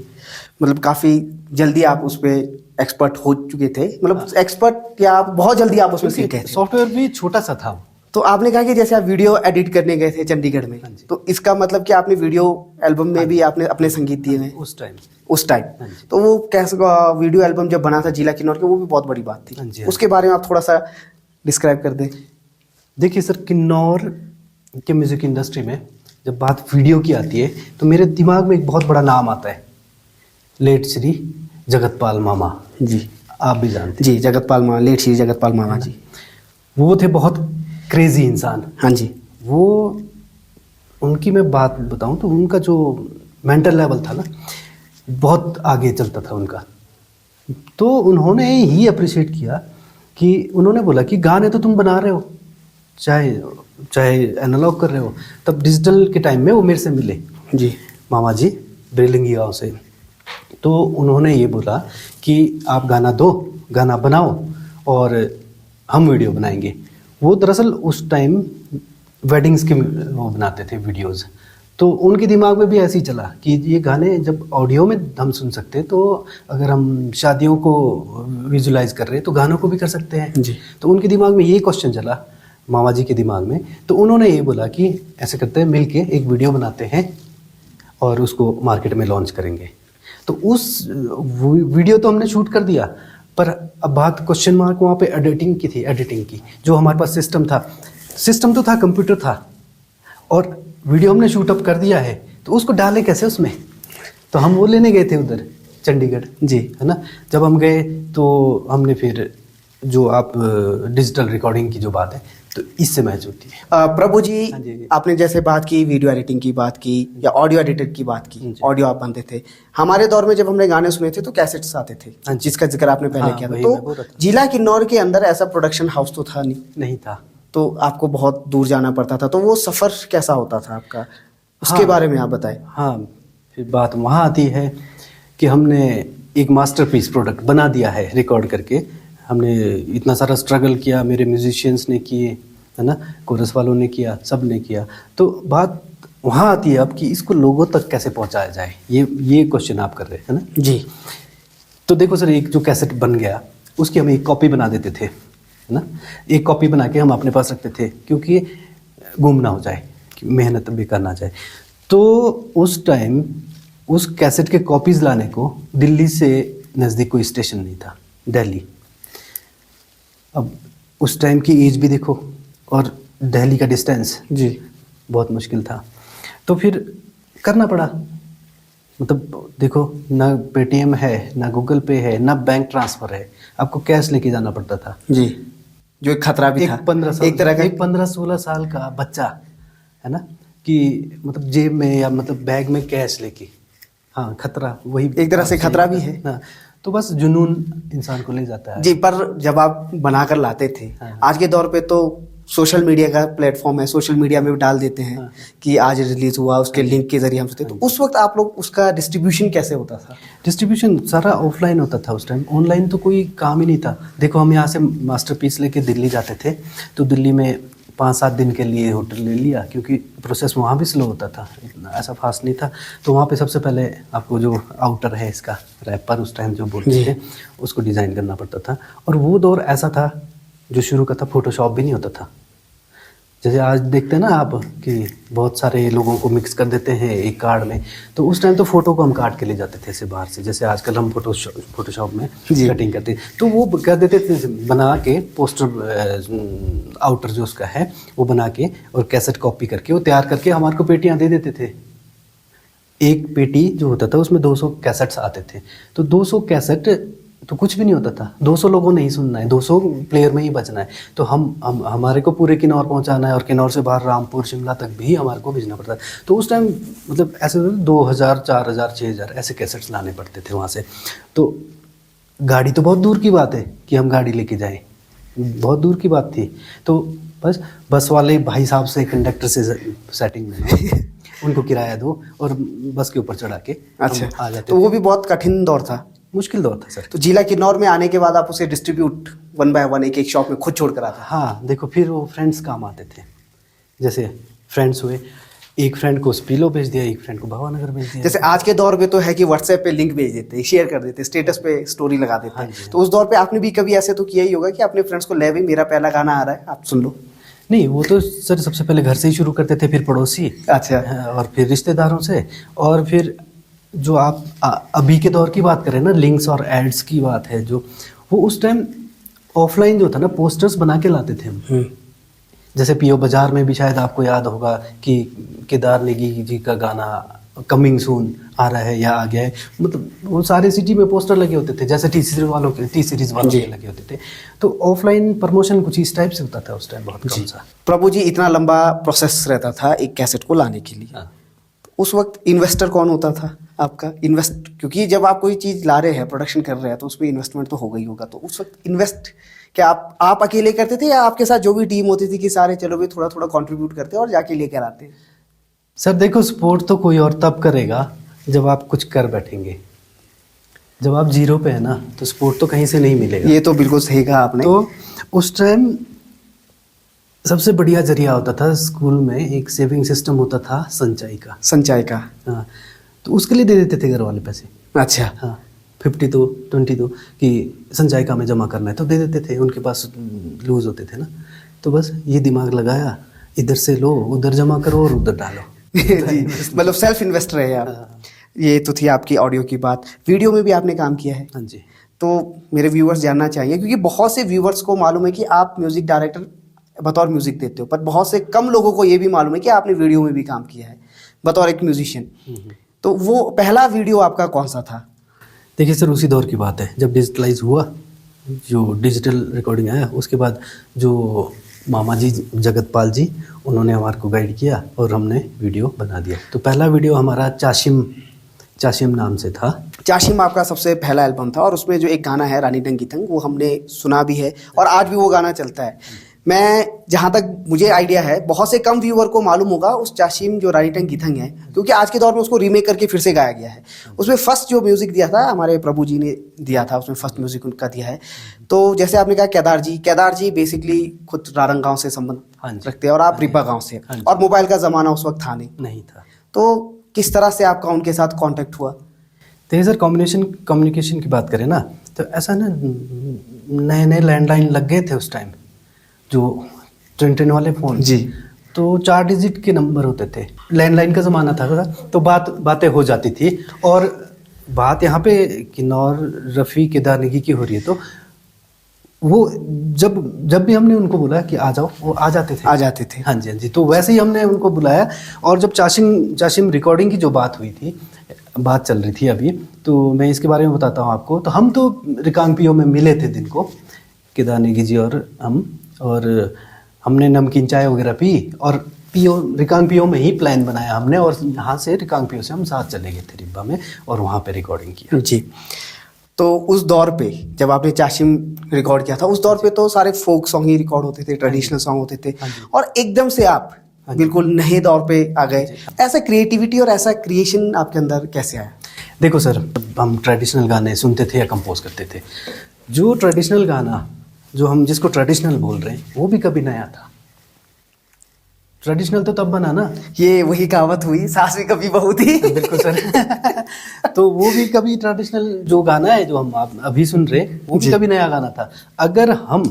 मतलब काफ़ी जल्दी आप उस पर एक्सपर्ट हो चुके थे, मतलब एक्सपर्ट या आप बहुत जल्दी आप उसमें सीख गए थे। सॉफ्टवेयर भी छोटा सा था। तो आपने कहा कि जैसे आप वीडियो एडिट करने गए थे चंडीगढ़ में, हाँ जी। तो इसका मतलब कि आपने वीडियो एल्बम में भी आपने अपने संगीत दिए हैं उस टाइम उस टाइम। हाँ जी। तो वो कैसे वीडियो एल्बम जब बना था जिला किन्नौर के, वो भी बहुत बड़ी बात हाँ थी। जी, हाँ उसके बारे में आप थोड़ा सा डिस्क्राइब कर दें। देखिए सर, किन्नौर के म्यूज़िक इंडस्ट्री में जब बात वीडियो की आती है तो मेरे दिमाग में एक बहुत बड़ा नाम आता है, लेट श्री जगतपाल मामा जी, आप भी जानते जी, जगतपाल मामा, लेट श्री जगतपाल मामा जी। हैं। वो थे बहुत क्रेजी इंसान। हाँ जी, वो, उनकी मैं बात बताऊं तो उनका जो मेंटल लेवल था ना, बहुत आगे चलता था उनका। तो उन्होंने ही अप्रिशिएट किया कि उन्होंने बोला कि गाने तो तुम बना रहे हो, चाहे एनालॉग कर रहे हो। तब डिजिटल के टाइम में वो मेरे से मिले जी, मामा जी ब्रेलिंगी गाँव से। तो उन्होंने ये बोला कि आप गाना दो, गाना बनाओ और हम वीडियो बनाएंगे। वो दरअसल उस टाइम वेडिंग्स के वो बनाते थे वीडियोस। तो उनके दिमाग में भी ऐसे ही चला कि ये गाने जब ऑडियो में हम सुन सकते हैं तो अगर हम शादियों को विजुलाइज कर रहे हैं तो गानों को भी कर सकते हैं जी। तो उनके दिमाग में ये क्वेश्चन चला, मामा जी के दिमाग में। तो उन्होंने ये बोला कि ऐसे करते हैं, मिलके एक वीडियो बनाते हैं और उसको मार्केट में लॉन्च करेंगे। तो उस वीडियो तो हमने शूट कर दिया, पर अब बात क्वेश्चन मार्क वहाँ पे एडिटिंग की थी। एडिटिंग की जो हमारे पास सिस्टम तो था, कंप्यूटर था और वीडियो हमने शूट अप कर दिया है, तो उसको डालें कैसे उसमें। तो हम वो लेने गए थे उधर चंडीगढ़ जी, है ना। जब हम गए तो हमने फिर जो आप डिजिटल रिकॉर्डिंग की जो बात है तो इससे मैच होती है। प्रभु जी, हाँ जी। आपने जैसे बात की वीडियो एडिटिंग की बात की या ऑडियो एडिटर की बात की, जी। ऑडियो आप बनते थे। हमारे दौर में जब हमने गाने सुने थे तो कैसेट्स आते थे, हाँ जी। जिसका जिक्र आपने पहले हाँ, किया था। वही मैं बोल तो रहा था। जिला किन्नौर के अंदर ऐसा प्रोडक्शन हाउस तो था नहीं था। तो आपको बहुत दूर जाना पड़ता था। तो वो सफ़र कैसा होता था आपका, उसके हाँ। बारे में आप बताएं। हाँ, फिर बात वहाँ आती है कि हमने एक मास्टरपीस प्रोडक्ट बना दिया है रिकॉर्ड करके। हमने इतना सारा स्ट्रगल किया, मेरे म्यूजिशियंस ने किए है ना, कोरस वालों ने किया, सब ने किया। तो बात वहाँ आती है अब कि इसको लोगों तक कैसे पहुँचाया जाए, ये क्वेश्चन आप कर रहे हैं ना जी। तो देखो सर, एक जो कैसेट बन गया उसकी हम एक कॉपी बना देते थे है ना। एक कॉपी बना के हम अपने पास रखते थे क्योंकि गुम ना हो जाए, कि मेहनत बेकार ना जाए। तो उस टाइम उस कैसेट के कॉपीज़ लाने को दिल्ली से नज़दीक कोई स्टेशन नहीं था, दिल्ली। अब उस टाइम की एज भी देखो और दिल्ली का डिस्टेंस जी, बहुत मुश्किल था। तो फिर करना पड़ा, मतलब देखो ना पेटीएम है, ना गूगल पे है, ना बैंक ट्रांसफ़र है, आपको कैश लेके जाना पड़ता था। जी, जो एक खतरा भी था, एक 15 साल, एक तरह का। एक 15-16 साल का बच्चा है ना, कि मतलब जेब में या मतलब बैग में कैश लेके, हाँ खतरा, वही एक तरह से खतरा भी है। हाँ, तो बस जुनून इंसान को ले जाता है जी, पर जब आप बनाकर लाते थे, हाँ। आज के दौर पे तो सोशल मीडिया का प्लेटफॉर्म है, सोशल मीडिया में भी डाल देते हैं हाँ। कि आज रिलीज हुआ, उसके लिंक के जरिए हम सुनते। तो उस वक्त आप लोग उसका डिस्ट्रीब्यूशन कैसे होता था? डिस्ट्रीब्यूशन सारा ऑफलाइन होता था उस टाइम, ऑनलाइन तो कोई काम ही नहीं था। देखो हम यहाँ से मास्टरपीस लेके दिल्ली जाते थे, तो दिल्ली में 5-7 दिन के लिए होटल ले लिया, क्योंकि प्रोसेस वहाँ भी स्लो होता था, इतना ऐसा फास्ट नहीं था। तो वहाँ पे सबसे पहले आपको जो आउटर है इसका, रैपर उस टाइम जो बोलते थे, उसको डिज़ाइन करना पड़ता था। और वो दौर ऐसा था जो शुरू का था, फोटोशॉप भी नहीं होता था। जैसे आज देखते हैं ना आप कि बहुत सारे लोगों को मिक्स कर देते हैं एक कार्ड में, तो उस टाइम तो फोटो को हम काट के ले जाते थे ऐसे बाहर से, जैसे आजकल हम फोटोशॉप में जी। कटिंग करते हैं, तो वो कर देते थे बना के, पोस्टर आउटर जो उसका है वो बना के और कैसेट कॉपी करके वो तैयार करके हमारे को पेटियाँ दे देते थे। एक पेटी जो होता था उसमें 200 कैसेट्स आते थे, तो 200 कैसेट तो कुछ भी नहीं होता था, 200 लोगों ने ही सुनना है, 200 प्लेयर में ही बजना है। तो हम हमारे को पूरे किन्नौर पहुंचाना है, और किन्नौर से बाहर रामपुर शिमला तक भी हमारे को भेजना पड़ता है। तो उस टाइम मतलब ऐसे 2000 4000 6000 ऐसे कैसेट्स लाने पड़ते थे वहाँ से। तो गाड़ी तो बहुत दूर की बात है कि हम गाड़ी लेके जाएं, बहुत दूर की बात थी। तो बस वाले भाई साहब से, कंडक्टर से सेटिंग में उनको किराया दो और बस के ऊपर चढ़ा के अच्छा, हम आ जाते तो थे। वो भी बहुत कठिन दौर था, मुश्किल दौर था सर। तो जिला किन्नौर में आने के बाद आप उसे डिस्ट्रीब्यूट 1 बाय 1 एक एक शॉप में खुद छोड़ कर आता? हाँ देखो, फिर वो फ्रेंड्स काम आते थे। जैसे फ्रेंड्स हुए, एक फ्रेंड को स्पीलो भेज दिया, एक फ्रेंड को भावानगर भेज दिया। जैसे आज के दौर पे तो है कि व्हाट्सएप पे लिंक भेज देते हैं, शेयर कर देते हैं, स्टेटस पे स्टोरी लगा देते हैं। हाँ। तो उस दौर पे आपने भी कभी ऐसे तो किया ही होगा कि अपने फ्रेंड्स को, ले भाई मेरा पहला गाना आ रहा है, आप सुन लो? नहीं, वो तो सर सबसे पहले घर से ही शुरू करते थे, फिर पड़ोसी, अच्छा। और फिर रिश्तेदारों से, और फिर जो आप अभी के दौर की बात करें ना, लिंक्स और एड्स की बात है जो, वो उस टाइम ऑफलाइन जो था ना, पोस्टर्स बना के लाते थे हम। जैसे पीओ बाजार में भी शायद आपको याद होगा कि केदार नेगी जी का गाना कमिंग सून आ रहा है या आ गया है, मतलब वो सारे सिटी में पोस्टर लगे होते थे, जैसे टी सीरीज वालों के लगे होते थे। तो ऑफलाइन प्रमोशन कुछ इस टाइप से होता था उस टाइम, बहुत कम सा। प्रभु जी, इतना लंबा प्रोसेस रहता था एक कैसेट को लाने के लिए। हाँ। उस वक्त इन्वेस्टर कौन होता था आपका? क्योंकि जब आप कोई चीज़ ला रहे हैं, प्रोडक्शन कर रहे हैं, तो उसमें इन्वेस्टमेंट तो हो गई होगा। तो उस वक्त इन्वेस्ट क्या आप अकेले करते थे, या आपके साथ जो भी टीम होती थी कि सारे चलो भी थोड़ा थोड़ा कंट्रीब्यूट करते और जाके लेकर आते? सर देखो, सपोर्ट तो कोई और तब करेगा जब आप कुछ कर बैठेंगे। जब आप जीरो पे है ना, तो सपोर्ट तो कहीं से नहीं मिलेगा। ये तो बिल्कुल सही कहा आपने। तो उस टाइम सबसे बढ़िया जरिया होता था, स्कूल में एक सेविंग सिस्टम होता था संचय का। संचय का? हाँ, तो उसके लिए दे देते थे घर वाले पैसे। अच्छा। हाँ, 50 तो 20 तो कि संचय का में जमा करना है, तो दे देते थे। उनके पास लूज होते थे ना, तो बस ये दिमाग लगाया, इधर से लो, उधर जमा करो और उधर डालो। जी, मतलब सेल्फ इन्वेस्टर है आप। हाँ। ये तो थी आपकी ऑडियो की बात। वीडियो में भी आपने काम किया है? हाँ जी। तो मेरे व्यूअर्स जानना चाहिए, क्योंकि बहुत से व्यूअर्स को मालूम है कि आप म्यूजिक डायरेक्टर बतौर म्यूजिक देते हो, पर बहुत से कम लोगों को ये भी मालूम है कि आपने वीडियो में भी काम किया है बतौर एक म्यूजिशियन। तो वो पहला वीडियो आपका कौन सा था? देखिए सर, उसी दौर की बात है जब डिजिटलाइज हुआ, जो डिजिटल रिकॉर्डिंग आया, उसके बाद जो मामा जी जगतपाल जी, उन्होंने हमारे को गाइड किया और हमने वीडियो बना दिया। तो पहला वीडियो हमारा चाशिम नाम से था। चाशिम आपका सबसे पहला एल्बम था, और उसमें जो एक गाना है रानी डंगी तंग, वो हमने सुना भी है और आज भी वो गाना चलता है। मैं जहाँ तक मुझे आइडिया है, बहुत से कम व्यूअर को मालूम होगा उस चाशिम जो रानी टंग गिथंग है, क्योंकि आज के दौर में उसको रीमेक करके फिर से गाया गया है। उसमें फर्स्ट जो म्यूजिक दिया था हमारे प्रभु जी ने दिया था, उसमें फर्स्ट म्यूजिक उनका दिया है। तो जैसे आपने कहा केदार जी बेसिकली खुद रारंग गाँव से संबंध रखते हैं और आप रिब्बा गाँव से, और मोबाइल का ज़माना उस वक्त था नहीं था। तो किस तरह से आपका उनके साथ कॉन्टेक्ट हुआ? तो सर, कम्युनिकेशन की बात करें ना, तो ऐसा ना, नए नए लैंडलाइन लग गए थे उस टाइम, जो ट्रेन वाले फ़ोन जी, तो 4 डिजिट के नंबर होते थे। लैंडलाइन का ज़माना था, तो बातें हो जाती थी। और बात यहाँ पे किन्नौर रफ़ी केदार नेगी की हो रही है, तो वो जब भी हमने उनको बुलाया कि आ जाओ, वो आ जाते थे। हाँ जी। तो वैसे ही हमने उनको बुलाया। और जब चाशिम रिकॉर्डिंग की जो बात चल रही थी अभी, तो मैं इसके बारे में बताता हूँ आपको। तो हम तो रिकांगपियो में मिले थे दिन को, केदार नेगी जी और हम, और हमने नमकीन चाय वगैरह पी और रिकांगपियो में ही प्लान बनाया हमने, और यहाँ से रिकांगपियो से हम साथ चले गए थे रिब्बा में और वहाँ पे रिकॉर्डिंग किया। जी। तो उस दौर पे जब आपने चाशिम रिकॉर्ड किया था, उस दौर पे तो सारे फोक सॉन्ग ही रिकॉर्ड होते थे, ट्रेडिशनल सॉन्ग होते थे, और एकदम से आप बिल्कुल नए दौर पे आ गए। ऐसा क्रिएटिविटी और ऐसा क्रिएशन आपके अंदर कैसे आया? देखो सर, हम ट्रेडिशनल गाने सुनते थे या कंपोज करते थे। जो ट्रेडिशनल गाना, जो हम जिसको ट्रेडिशनल बोल रहे हैं, वो भी कभी नया था। ट्रेडिशनल तो तब बना ना, ये वही कहावत हुई, सास भी कभी बहू थी। बिल्कुल सर। तो वो भी कभी ट्रेडिशनल जो गाना है जो हम आप अभी सुन रहे, वो भी कभी नया गाना था। अगर हम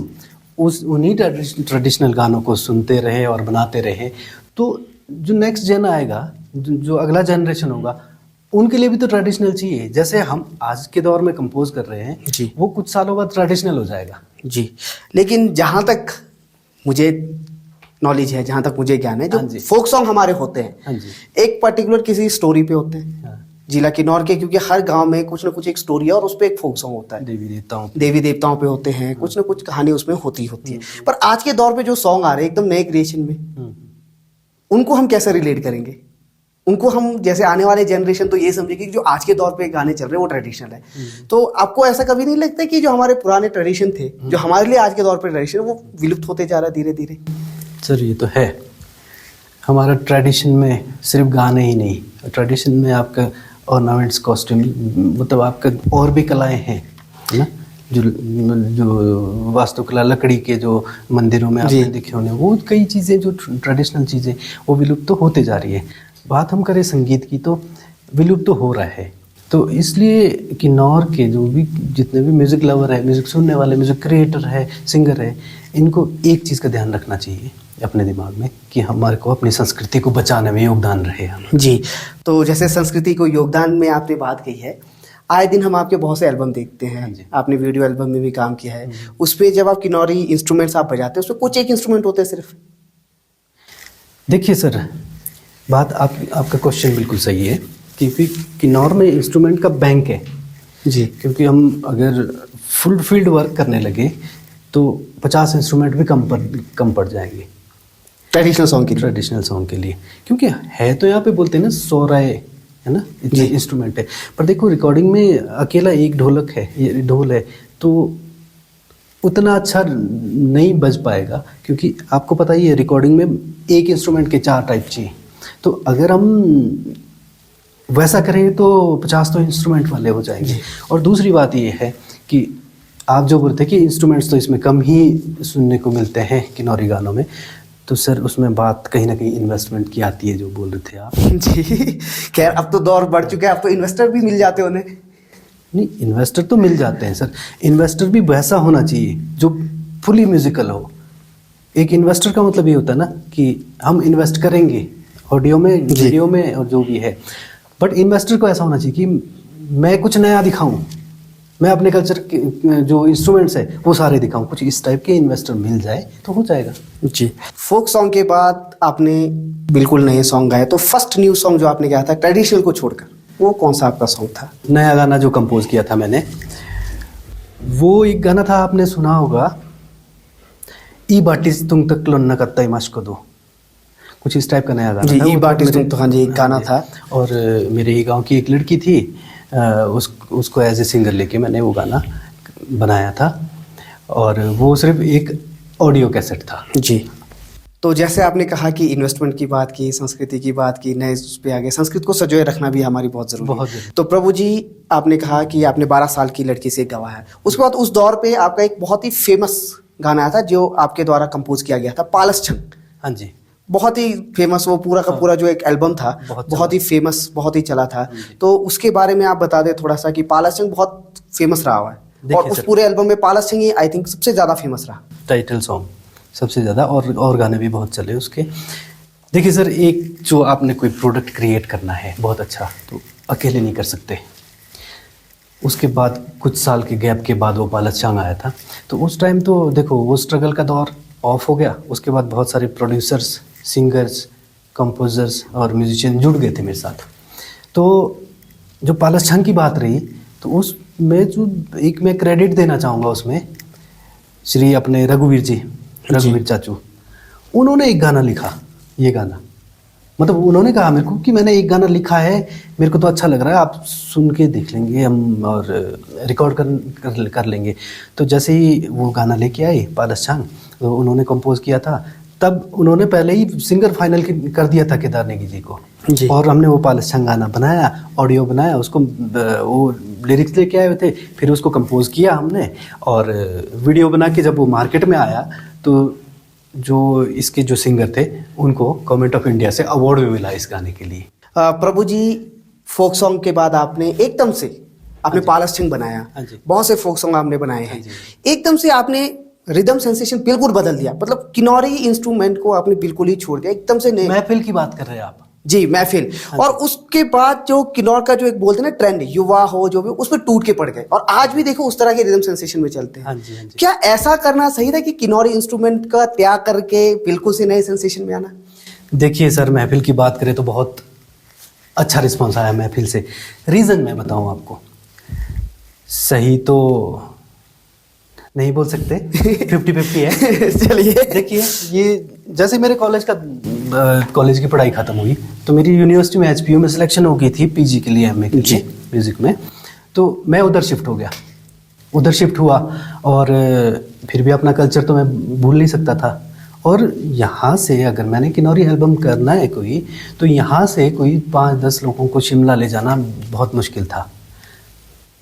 उन्हीं ट्रेडिशनल गानों को सुनते रहे और बनाते रहे, तो जो नेक्स्ट जन आएगा, जो अगला जनरेशन होगा, उनके लिए भी तो ट्रेडिशनल चाहिए। जैसे हम आज के दौर में कंपोज कर रहे हैं जी, वो कुछ सालों बाद ट्रेडिशनल हो जाएगा। जी। लेकिन जहाँ तक मुझे नॉलेज है, जहाँ तक मुझे ज्ञान है, जो फोक सॉन्ग हमारे होते हैं, एक पर्टिकुलर किसी स्टोरी पे होते हैं, जिला किन्नौर के, क्योंकि हर गांव में कुछ ना कुछ एक स्टोरी है और उस पे एक फोक सॉन्ग होता है। देवी देवताओं पे होते हैं, कुछ ना कुछ कहानी उसमें होती है। पर आज के दौर पे जो सॉन्ग आ रहे हैं एकदम नए क्रिएशन में, उनको हम कैसे रिलेट करेंगे? उनको हम, जैसे आने वाले जनरेशन तो ये समझेगी कि जो आज के दौर पे गाने चल रहे हैं वो ट्रेडिशनल है। तो आपको ऐसा कभी नहीं लगता कि जो हमारे पुराने ट्रेडिशन थे, जो हमारे लिए आज के दौर पे ट्रेडिशन, वो विलुप्त होते जा रहा है धीरे धीरे? सर ये तो है, हमारा ट्रेडिशन में सिर्फ गाने ही नहीं, ट्रेडिशन में आपका ऑर्नामेंट्स, कॉस्ट्यूम, मतलब आपका और भी कलाएं हैं, है ना, जो वास्तुकला, लकड़ी के जो मंदिरों में आपने देखे होंगे, वो कई चीज़ें जो ट्रेडिशनल चीज़ें वो विलुप्त तो होते जा रही है। बात हम करें संगीत की, तो विलुप्त तो हो रहा है। तो इसलिए किन्नौर के जो भी जितने भी म्यूज़िक लवर है, म्यूज़िक सुनने वाले, म्यूज़िक क्रिएटर है, सिंगर है, इनको एक चीज़ का ध्यान रखना चाहिए अपने दिमाग में कि हमारे को अपनी संस्कृति को बचाने में योगदान रहे हम। जी। तो जैसे संस्कृति को योगदान में आपने बात कही है, आए दिन हम आपके बहुत से एल्बम देखते हैं, आपने वीडियो एल्बम में भी काम किया है। उस पर जब आप किन्नौरी इंस्ट्रूमेंट्स आप बजाते हैं, उसमें कुछ एक इंस्ट्रूमेंट होते हैं सिर्फ? देखिए सर, बात आपका क्वेश्चन बिल्कुल सही है, क्योंकि किन्नौर में इंस्ट्रूमेंट का बैंक है जी। क्योंकि हम अगर फुल फील्ड वर्क करने लगे तो 50 इंस्ट्रूमेंट भी कम पड़ जाएंगे ट्रेडिशनल सॉन्ग के लिए, क्योंकि है तो यहाँ पे बोलते हैं ना 100 राय, है ना, इतने इंस्ट्रूमेंट है। पर देखो रिकॉर्डिंग में अकेला एक ढोलक है, ये ढोल है, तो उतना अच्छा नहीं बज पाएगा, क्योंकि आपको पता ही है रिकॉर्डिंग में एक इंस्ट्रूमेंट के 4 टाइप चाहिए। तो अगर हम वैसा करें तो 50 तो इंस्ट्रूमेंट वाले हो जाएंगे। और दूसरी बात ये है कि आप जो बोलते हैं कि इंस्ट्रूमेंट्स तो इसमें कम ही सुनने को मिलते हैं किन्नौरी गानों में, तो सर उसमें बात कहीं ना कहीं इन्वेस्टमेंट की आती है, जो बोल रहे थे आप। जी। खैर अब तो दौर बढ़ चुका है, अब तो इन्वेस्टर भी मिल जाते हैं उन्हें। नहीं, इन्वेस्टर तो मिल जाते हैं सर, इन्वेस्टर भी वैसा होना चाहिए जो फुली म्यूजिकल हो। एक इन्वेस्टर का मतलब ये होता है ना कि हम इन्वेस्ट करेंगे ऑडियो में, वीडियो में और जो भी है, बट इन्वेस्टर को ऐसा होना चाहिए कि मैं कुछ नया दिखाऊं, मैं अपने कल्चर के जो इंस्ट्रूमेंट्स है वो सारे दिखाऊं। कुछ इस टाइप के इन्वेस्टर मिल जाए तो हो जाएगा। जी। फोक सॉन्ग के बाद आपने बिल्कुल नए सॉन्ग गाए, तो फर्स्ट न्यू सॉन्ग जो आपने गाया था ट्रेडिशनल को छोड़कर, वो कौन सा आपका सॉन्ग था? नया गाना जो कंपोज किया था मैंने, वो एक गाना था, आपने सुना होगा, ई बाटिस तुम तक लो न कत्ता मश्क दो, कुछ इस टाइप का नया गाना था। ई बाटिस तुम तो, हाँ जी, गाना था। और मेरे ही गांव की एक लड़की थी, उसको एज ए सिंगर लेके मैंने वो गाना बनाया था, और वो सिर्फ एक ऑडियो कैसेट था। जी। तो जैसे आपने कहा कि इन्वेस्टमेंट की बात की, संस्कृति की बात की, नए उस पे आगे, संस्कृत को सजोए रखना भी हमारी बहुत ज़रूरी है। तो प्रभु जी, आपने कहा कि आपने 12 साल की लड़की से गवाया है, उसके बाद उस दौर पे आपका एक बहुत ही फेमस गाना आया था जो आपके द्वारा कंपोज किया गया था, पालस छंग। हाँ जी, बहुत ही फेमस, वो पूरा का पूरा जो एक एल्बम था बहुत ही फेमस, बहुत ही चला था। तो उसके बारे में आप बता दें थोड़ा सा कि पालस छंग बहुत फेमस रहा हुआ है, और उस पूरे एल्बम में पालस छंग ही आई थिंक सबसे ज़्यादा फेमस रहा, टाइटल सॉन्ग सबसे ज़्यादा, और गाने भी बहुत चले उसके। देखिए सर, एक जो आपने कोई प्रोडक्ट क्रिएट करना है बहुत अच्छा, तो अकेले नहीं कर सकते। उसके बाद कुछ साल के गैप के बाद वो पालस छंग आया था, तो उस टाइम तो देखो वो स्ट्रगल का दौर ऑफ हो गया। उसके बाद बहुत सारे प्रोड्यूसर्स, सिंगर्स, कंपोजर्स और म्यूजिशियन जुड़ गए थे मेरे साथ। तो जो पालस छंग की बात रही, तो उसमें जो एक मैं क्रेडिट देना चाहूँगा उसमें, श्री अपने रघुवीर जी, रघुवीर चाचू, उन्होंने एक गाना लिखा, ये गाना मतलब उन्होंने कहा मेरे को कि मैंने एक गाना लिखा है, मेरे को तो अच्छा लग रहा है, आप सुन के देख लेंगे हम और रिकॉर्ड कर लेंगे। तो जैसे ही वो गाना लेके आए पालस-छांग, तो उन्होंने कंपोज किया था, तब उन्होंने पहले ही सिंगर फाइनल कर दिया था केदार नेगी जी को जी। और हमने वो पालस-छांग गाना बनाया, ऑडियो बनाया, उसको वो लिरिक्स लेके आए हुए थे, फिर उसको कंपोज किया हमने और वीडियो बना के जब वो मार्केट में आया तो जो इसके जो सिंगर थे उनको गवर्नमेंट ऑफ इंडिया से अवार्ड भी मिला इस गाने के लिए। प्रभु जी, फोक सॉन्ग के बाद आपने एकदम से आपने पालस-छांग बनाया, हाँ जी। बहुत से फोक सॉन्ग आपने बनाए हैं, हाँ जी। एकदम से आपने रिदम सेंसेशन बिल्कुल बदल दिया, मतलब किन्नौरी इंस्ट्रूमेंट को आपने बिल्कुल ही छोड़ दिया एकदम से। नए महफिल की बात कर रहे हैं आप? जी, महफिल। और उसके बाद जो किन्नौर का जो एक बोलते हैं ना ट्रेंड, युवा हो जो भी, उस पर टूट के पड़ गए और आज भी देखो उस तरह के रिदम सेंसेशन में चलते हैं। हाँ जी, हाँ जी। क्या ऐसा करना सही था कि किन्नौरी इंस्ट्रूमेंट का त्याग करके बिल्कुल से नए सेंसेशन में आना? देखिए सर, महफिल की बात करें तो बहुत अच्छा रिस्पांस आया महफिल से। रीज़न मैं बताऊं आपको, सही तो नहीं बोल सकते, 50-50 है। चलिए, देखिए ये जैसे मेरे कॉलेज की पढ़ाई ख़त्म हुई तो मेरी यूनिवर्सिटी में HPU में सिलेक्शन हो गई थी पीजी के लिए, MA के लिए म्यूज़िक में, तो मैं उधर शिफ्ट हो गया, उधर शिफ्ट हुआ और फिर भी अपना कल्चर तो मैं भूल नहीं सकता था। और यहाँ से अगर मैंने किन्नौरी एल्बम करना है कोई, तो यहाँ से कोई 5-10 लोगों को शिमला ले जाना बहुत मुश्किल था।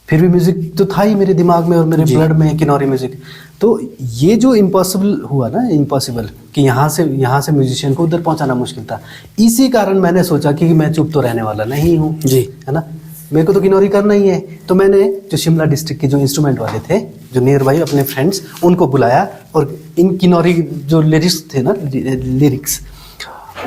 फिर भी म्यूज़िक तो था ही मेरे दिमाग में और मेरे ब्लड में किन्नौरी म्यूज़िक। तो ये जो इम्पॉसिबल हुआ ना, इम्पॉसिबल कि यहाँ से म्यूजिशियन को उधर पहुँचाना मुश्किल था, इसी कारण मैंने सोचा कि मैं चुप तो रहने वाला नहीं हूँ जी, है ना, मेरे को तो किन्नौरी करना ही है। तो मैंने जो शिमला डिस्ट्रिक्ट के जो इंस्ट्रूमेंट वाले थे, जो नियर बाई अपने फ्रेंड्स, उनको बुलाया और इन किन्नौरी जो लिरिक्स थे ना, लिरिक्स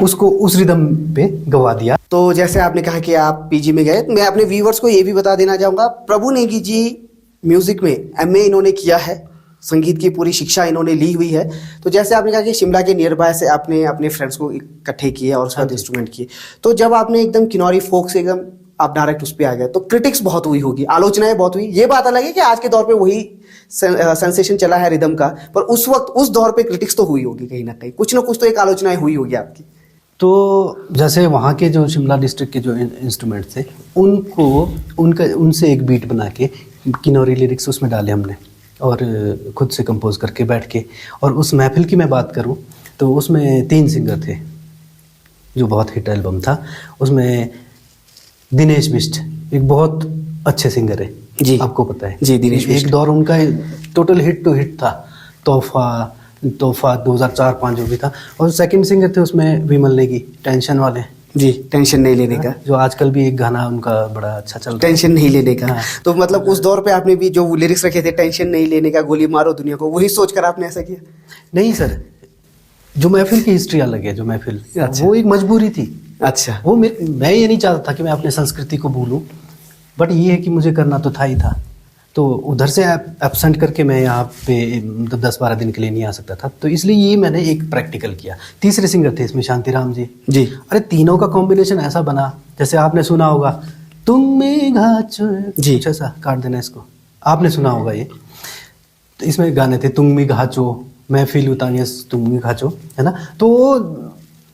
उसको उस रिदम पे गवा दिया। तो जैसे आपने कहा कि आप पीजी में गए, मैं अपने व्यूवर्स को ये भी बता देना चाहूँगा, प्रभु नेगी जी म्यूज़िक में MA इन्होंने किया है, संगीत की पूरी शिक्षा इन्होंने ली हुई है। तो जैसे आपने कहा कि शिमला के नियर बाय से आपने अपने फ्रेंड्स को इकट्ठे किए और उसके बाद इंस्ट्रूमेंट किए, तो जब आपने एकदम किन्नौरी फोक से एकदम आप डायरेक्ट उस पर आ गए तो क्रिटिक्स बहुत हुई होगी, आलोचनाएं बहुत हुई। ये बात अलग है कि आज के दौर पे वही सेंसेशन चला है रिदम का, पर उस वक्त उस दौर पे क्रिटिक्स तो हुई होगी, कहीं ना कहीं कुछ ना कुछ तो एक आलोचनाएं हुई होगी आपकी। तो जैसे वहाँ के जो शिमला डिस्ट्रिक्ट के जो इंस्ट्रूमेंट थे, उनसे एक बीट बना के किन्नौरी लिरिक्स उसमें डाले हमने और खुद से कंपोज करके बैठ के। और उस महफिल की मैं बात करूँ तो उसमें 3 सिंगर थे, जो बहुत हिट एल्बम था। उसमें दिनेश बिष्ट एक बहुत अच्छे सिंगर है जी, आपको पता है जी, दिनेश बिष्ट। एक दौर उनका टोटल हिट टू हिट था, तोहफा 2004-5 जो भी था। और सेकंड सिंगर थे उसमें विमल नेगी, टेंशन वाले। जी, टेंशन नहीं लेने का, जो आजकल भी एक गाना उनका बड़ा अच्छा चल रहा है, टेंशन नहीं लेने का। हाँ। तो मतलब उस दौर पे आपने भी जो लिरिक्स रखे थे, टेंशन नहीं लेने का, गोली मारो दुनिया को, वही सोचकर आपने ऐसा किया? नहीं सर, जो महफिल की हिस्ट्री अलग है, जो महफिल अच्छा। वो एक मजबूरी थी। अच्छा, वो मैं ये नहीं चाहता था कि मैं अपने संस्कृति को भूलूं, बट ये है कि मुझे करना तो था ही था। तो उधर से एब्सेंट करके मैं यहाँ पे 10-12 दिन के लिए नहीं आ सकता था, तो इसलिए ये मैंने एक प्रैक्टिकल किया। तीसरे सिंगर थे इसमें शांतिराम जी। जी, अरे तीनों का कॉम्बिनेशन ऐसा बना, जैसे आपने सुना होगा तुम मेघा जी। कुछ ऐसा, काट देना इसको, आपने सुना होगा ये। तो इसमें गाने थे तुम घाचो, मैं फील उतानिए तुम घाचो, है ना। तो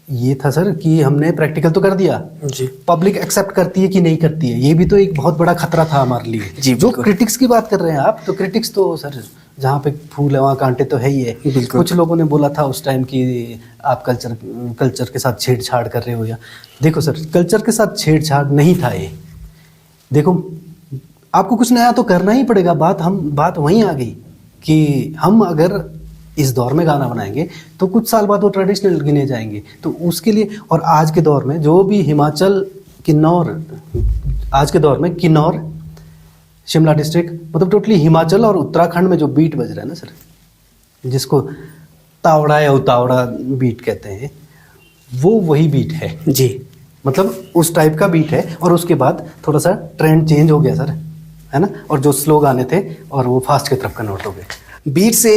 ये था सर कि हमने प्रैक्टिकल तो कर दिया जी, पब्लिक एक्सेप्ट करती है कि नहीं करती है, ये भी तो एक बहुत बड़ा खतरा था हमारे लिए। जी, जो बिल्कुल। क्रिटिक्स की बात कर रहे हैं आप, तो क्रिटिक्स तो सर जहाँ पे फूल है वहाँ कांटे तो है ही है। बिल्कुल। कुछ लोगों ने बोला था उस टाइम कि आप कल्चर के साथ छेड़छाड़ कर रहे हो, या देखो सर कल्चर के साथ छेड़छाड़ नहीं था ये। देखो आपको कुछ नया तो करना ही पड़ेगा। बात वहीं आ गई कि हम अगर इस दौर में गाना बनाएंगे तो कुछ साल बाद वो ट्रेडिशनल गिने जाएंगे। तो उसके लिए, और आज के दौर में जो भी आज के दौर में किन्नौर, शिमला डिस्ट्रिक्ट, मतलब टोटली हिमाचल और उत्तराखंड में जो बीट बज रहा है ना सर, जिसको तावड़ा या उतावड़ा बीट कहते हैं, वो वही बीट है जी, मतलब उस टाइप का बीट है। और उसके बाद थोड़ा सा ट्रेंड चेंज हो गया सर, है ना, और जो स्लो गाने थे और वो फास्ट की तरफ कन्वर्ट हो गए। बीट से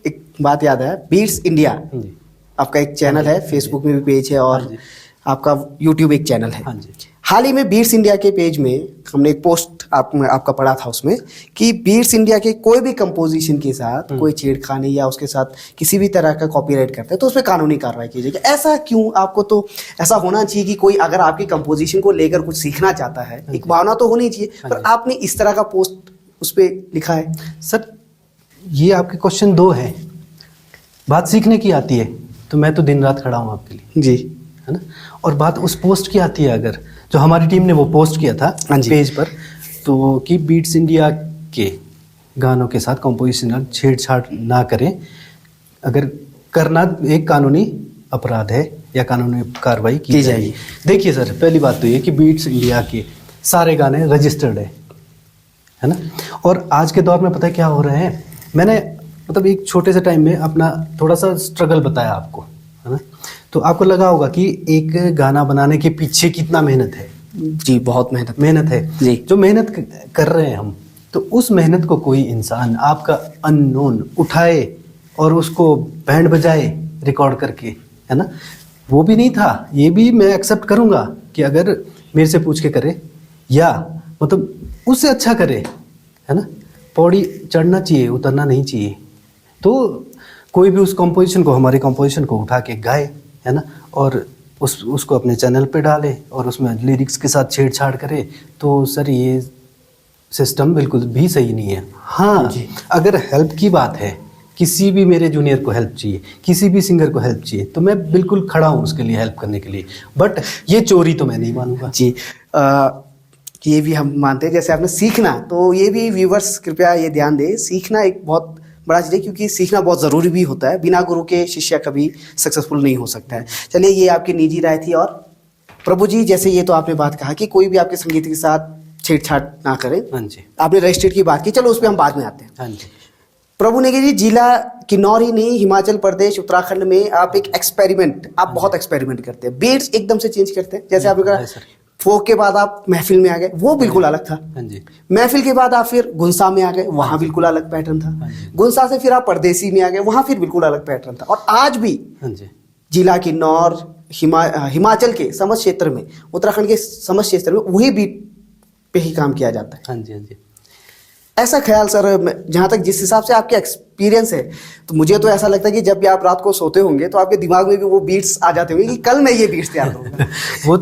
एक बात याद है, बीट्स इंडिया जी, आपका एक चैनल है, फेसबुक में भी पेज है और हाँ जी। आपका यूट्यूब एक चैनल है। हाँ जी। हाल ही में बीट्स इंडिया के पेज में हमने एक पोस्ट आपका पढ़ा था उसमें कि बीट्स इंडिया के कोई भी कंपोजिशन के साथ कोई छेड़खानी या उसके साथ किसी भी तरह का कॉपीराइट करते हैं तो उस पर कानूनी कार्रवाई की जाएगी। ऐसा क्यों? आपको तो ऐसा होना चाहिए कि कोई अगर आपकी कंपोजिशन को लेकर कुछ सीखना चाहता है, एक भावना तो होनी चाहिए, पर आपने इस तरह का पोस्ट उस पर लिखा है। सर ये आपके क्वेश्चन 2 है। बात सीखने की आती है तो मैं तो दिन रात खड़ा हूँ आपके लिए जी, है ना। और बात उस पोस्ट की आती है, अगर जो हमारी टीम ने वो पोस्ट किया था पेज पर, तो कि बीट्स इंडिया के गानों के साथ कंपोजिशनर छेड़छाड़ ना करें, अगर करना एक कानूनी अपराध है या कानूनी कार्रवाई की जाएगी। देखिए सर, पहली बात तो ये कि बीट्स इंडिया के सारे गाने रजिस्टर्ड है ना। और आज के दौर में पता है क्या हो रहा है, मैंने मतलब एक छोटे से टाइम में अपना थोड़ा सा स्ट्रगल बताया आपको, है ना। तो आपको लगा होगा कि एक गाना बनाने के पीछे कितना मेहनत है। जी, बहुत मेहनत है जी। जो मेहनत कर रहे हैं हम, तो उस मेहनत को कोई इंसान आपका अननोन उठाए और उसको बैंड बजाए रिकॉर्ड करके, है ना, वो भी नहीं था। ये भी मैं एक्सेप्ट करूंगा कि अगर मेरे से पूछ के करे या मतलब उससे अच्छा करे, है ना। पौड़ी चढ़ना चाहिए, उतरना नहीं चाहिए। तो कोई भी उस कंपोजिशन को, हमारी कंपोजिशन को उठा के गाए, है ना, और उसको अपने चैनल पे डाले और उसमें लिरिक्स के साथ छेड़छाड़ करे, तो सर ये सिस्टम बिल्कुल भी सही नहीं है। हाँ, अगर हेल्प की बात है, किसी भी मेरे जूनियर को हेल्प चाहिए, किसी भी सिंगर को हेल्प चाहिए, तो मैं बिल्कुल खड़ा हूँ उसके लिए, हेल्प करने के लिए। बट ये चोरी तो मैं नहीं मानूंगा जी। ये भी हम मानते हैं, जैसे आपने सीखना, तो ये भी व्यूवर्स कृपया ये ध्यान दें, सीखना एक बहुत बड़ा चीज़ है, क्योंकि सीखना बहुत ज़रूरी भी होता है। बिना गुरु के शिष्य कभी सक्सेसफुल नहीं हो सकता है। चलिए, ये आपकी निजी राय थी। और प्रभु जी, जैसे ये तो आपने बात कहा कि कोई भी आपके संगीत के साथ छेड़छाड़ ना करे। हाँ जी। आपने रजिस्ट्रेट की बात की, चलो उस पर हम बाद में आते हैं। हाँ जी। प्रभु नेगी जी, जिला किन्नौर ही नहीं, हिमाचल प्रदेश, उत्तराखंड में आप एक एक्सपेरिमेंट, आप बहुत एक्सपेरिमेंट करते हैं, बीट्स एकदम से चेंज करते हैं। जैसे आपने कहा फोक के बाद आप महफिल में आ गए, वो बिल्कुल अलग था। हाँ जी। महफिल के बाद आप फिर गुंसा में आ गए, वहां बिल्कुल अलग पैटर्न था। गुंसा से फिर आप परदेसी में आ गए, वहां फिर बिल्कुल अलग पैटर्न था। और आज भी जिला किन्नौर, हिमाचल के समस्त क्षेत्र में, उत्तराखंड के समस्त क्षेत्र में वही बीट पे ही काम किया जाता है। हाँ जी, हाँ जी। ऐसा ख्याल सर, जहाँ तक जिस हिसाब से आपके एक्सपीरियंस है, तो मुझे तो ऐसा लगता है कि जब भी आप रात को सोते होंगे तो आपके दिमाग में भी वो बीट्स आ जाते होंगे कि कल मैं ये बीट्स तैयार करूँगा। वो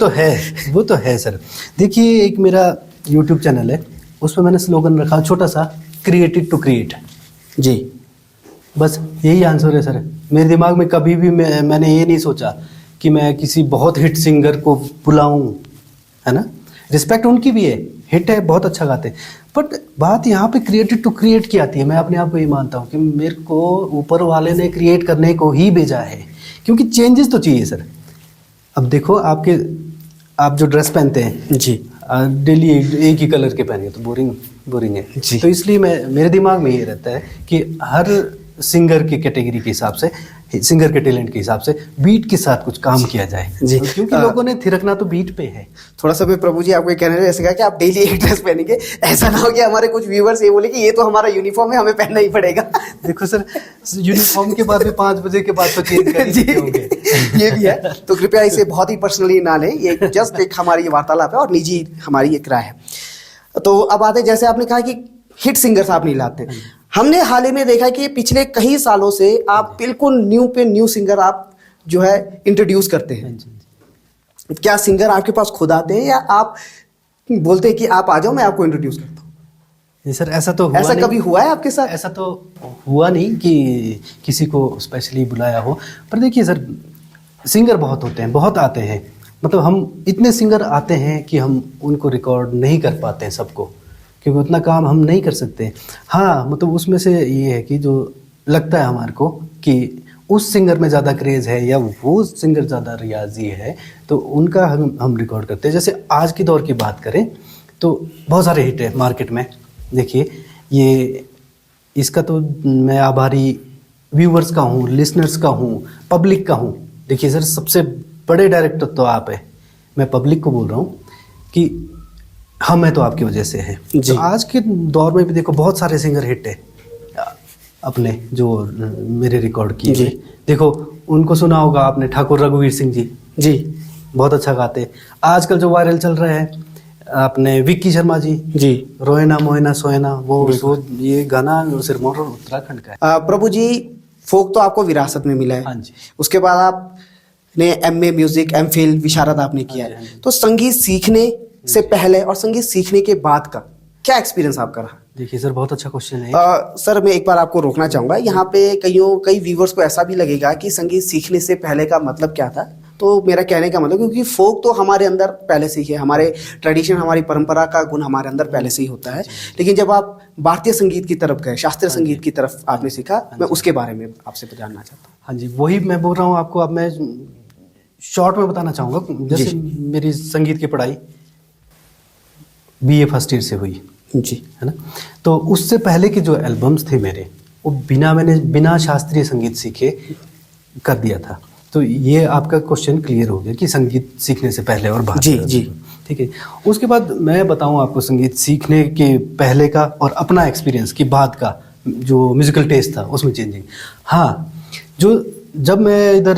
तो है सर। देखिए, एक मेरा यूट्यूब चैनल है, उस पर मैंने स्लोगन रखा छोटा सा, क्रिएटेड टू क्रिएट। जी, बस यही आंसर है सर। मेरे दिमाग में कभी भी मैंने ये नहीं सोचा कि मैं किसी बहुत हिट सिंगर को बुलाऊं, है ना। रिस्पेक्ट उनकी भी है, हिट है, बहुत अच्छा गाते हैं, बट बात यहाँ पे क्रिएटेड टू क्रिएट की आती है। मैं अपने आप को ये मानता हूँ कि मेरे को ऊपर वाले ने क्रिएट करने को ही भेजा है, क्योंकि चेंजेस तो चाहिए सर। अब देखो, आप जो ड्रेस पहनते हैं जी, डेली एक ही कलर के पहनिए तो बोरिंग है जी। तो इसलिए मेरे दिमाग में ये रहता है कि हर सिंगर की कैटेगरी के हिसाब से, सिंगर के टैलेंट के हिसाब से बीट के साथ कुछ काम किया जाए जी। क्योंकि लोगों ने थिरकना तो बीट पे है। थोड़ा सा मैं प्रभु जी आपको ये कहने जैसे कहा कि आप डेली एक ड्रेस पहनेंगे, ऐसा ना हो कि हमारे कुछ व्यूवर्स ये बोले कि ये तो हमारा यूनिफॉर्म है, हमें पहनना ही पड़ेगा। देखो सर, यूनिफॉर्म के बाद भी 5 बजे के बाद तो चेंज कर ही होंगे। ये भी है, तो कृपया इसे बहुत ही पर्सनली ना लें, ये जस्ट एक हमारी वार्तालाप है और निजी हमारी एक राय है। तो अब आते, जैसे आपने कहा कि हिट सिंगर्स आप नहीं लाते, हमने हाल ही में देखा कि पिछले कई सालों से आप बिल्कुल न्यू पे न्यू सिंगर आप जो है इंट्रोड्यूस करते हैं। क्या सिंगर आपके पास खुद आते हैं या आप बोलते हैं कि आप आ जाओ, मैं आपको इंट्रोड्यूस करता हूँ? जी सर, ऐसा तो हुआ ऐसा कभी हुआ है आपके साथ? ऐसा तो हुआ नहीं कि किसी को स्पेशली बुलाया हो, पर देखिए सर, सिंगर बहुत होते हैं, बहुत आते हैं। मतलब हम इतने सिंगर आते हैं कि हम उनको रिकॉर्ड नहीं कर पाते हैं सबको, क्योंकि उतना काम हम नहीं कर सकते। हाँ, मतलब उसमें से ये है कि जो लगता है हमारे को कि उस सिंगर में ज़्यादा क्रेज़ है या वो सिंगर ज़्यादा रियाजी है, तो उनका हम रिकॉर्ड करते हैं। जैसे आज की दौर की बात करें तो बहुत सारे हिट है मार्केट में। देखिए, ये इसका तो मैं आभारी व्यूवर्स का हूँ, लिसनर्स का हूँ, पब्लिक का हूँ। देखिए सर, सबसे बड़े डायरेक्टर तो आप है, मैं पब्लिक को बोल रहा हूँ कि हम हैं तो आपकी वजह से है। तो आज के दौर में भी देखो, बहुत सारे सिंगर हिट है अपने, जो मेरे रिकॉर्ड किए। देखो, उनको सुना होगा आपने, ठाकुर रघुवीर सिंह जी। बहुत अच्छा गाते। आजकल जो वायरल चल रहा है अपने विक्की शर्मा जी, रोएना मोएना सोएना, वो ये गाना सिरमौर और उत्तराखंड का है। प्रभु जी, फोक तो आपको विरासत में मिला है। हाँ जी। उसके बाद आपने एमए म्यूजिक, एमफिल, विशारद आपने किया है। तो संगीत सीखने से पहले और संगीत सीखने के बाद का क्या एक्सपीरियंस आपका रहा? देखिए सर, बहुत अच्छा क्वेश्चन है। सर मैं एक बार आपको रोकना चाहूंगा यहाँ पे। कई व्यूवर्स को ऐसा भी लगेगा कि संगीत सीखने से पहले का मतलब क्या था। तो मेरा कहने का मतलब, क्योंकि फोक तो हमारे अंदर पहले से ही है, हमारे ट्रेडिशन, हमारी परंपरा का गुण हमारे अंदर पहले से ही होता है। लेकिन जब आप भारतीय संगीत की तरफ गए, शास्त्रीय संगीत की तरफ आपने सीखा, मैं उसके बारे में आपसे जानना चाहता हूँ। हाँ जी, वही मैं बोल रहा हूँ आपको। अब मैं शॉर्ट में बताना चाहूँगा। जैसे मेरी संगीत की पढ़ाई BA फर्स्ट ईयर से हुई जी, है ना। तो उससे पहले के जो एल्बम्स थे मेरे, वो मैंने बिना शास्त्रीय संगीत सीखे कर दिया था। तो ये आपका क्वेश्चन क्लियर हो गया कि संगीत सीखने से पहले और बाद। जी, ठीक है। उसके बाद मैं बताऊं आपको संगीत सीखने के पहले का और अपना एक्सपीरियंस के बाद का जो म्यूजिकल टेस्ट था, उसमें चेंजिंग। हाँ, जब मैं इधर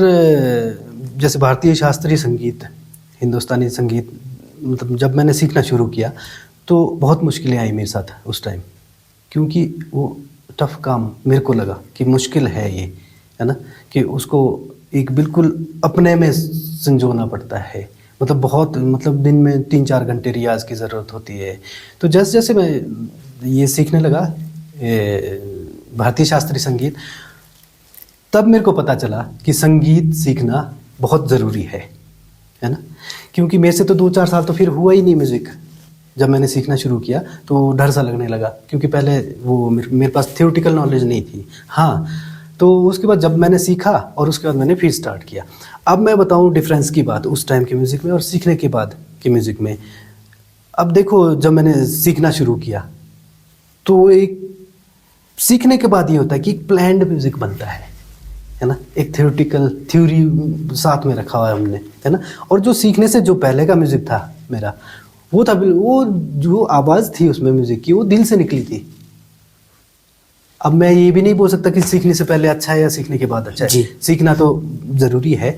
जैसे भारतीय शास्त्रीय संगीत, हिंदुस्तानी संगीत, मतलब जब मैंने सीखना शुरू किया तो बहुत मुश्किलें आई मेरे साथ उस टाइम, क्योंकि वो टफ काम मेरे को लगा कि मुश्किल है ये, है ना, कि उसको एक बिल्कुल अपने में संजोना पड़ता है। मतलब दिन में 3-4 घंटे रियाज की ज़रूरत होती है। तो जैसे जैसे मैं ये सीखने लगा भारतीय शास्त्रीय संगीत, तब मेरे को पता चला कि संगीत सीखना बहुत ज़रूरी है ना। क्योंकि मेरे से तो 2-4 साल तो फिर हुआ ही नहीं म्यूज़िक। जब मैंने सीखना शुरू किया तो डर सा लगने लगा, क्योंकि पहले वो मेरे पास थ्योरेटिकल नॉलेज नहीं थी। हाँ, तो उसके बाद जब मैंने सीखा और उसके बाद मैंने फिर स्टार्ट किया। अब मैं बताऊं डिफरेंस की बात उस टाइम के म्यूज़िक में और सीखने के बाद के म्यूज़िक में। अब देखो, जब मैंने सीखना शुरू किया तो एक सीखने के बाद ये होता है कि एक प्लान्ड म्यूज़िक बनता है ना। एक थ्योरी साथ में रखा हुआ है हमने, है ना। और जो सीखने से जो पहले का म्यूज़िक था मेरा, वो जो आवाज़ थी उसमें म्यूज़िक की, वो दिल से निकली थी। अब मैं ये भी नहीं बोल सकता कि सीखने से पहले अच्छा है या सीखने के बाद अच्छा है। सीखना तो ज़रूरी है।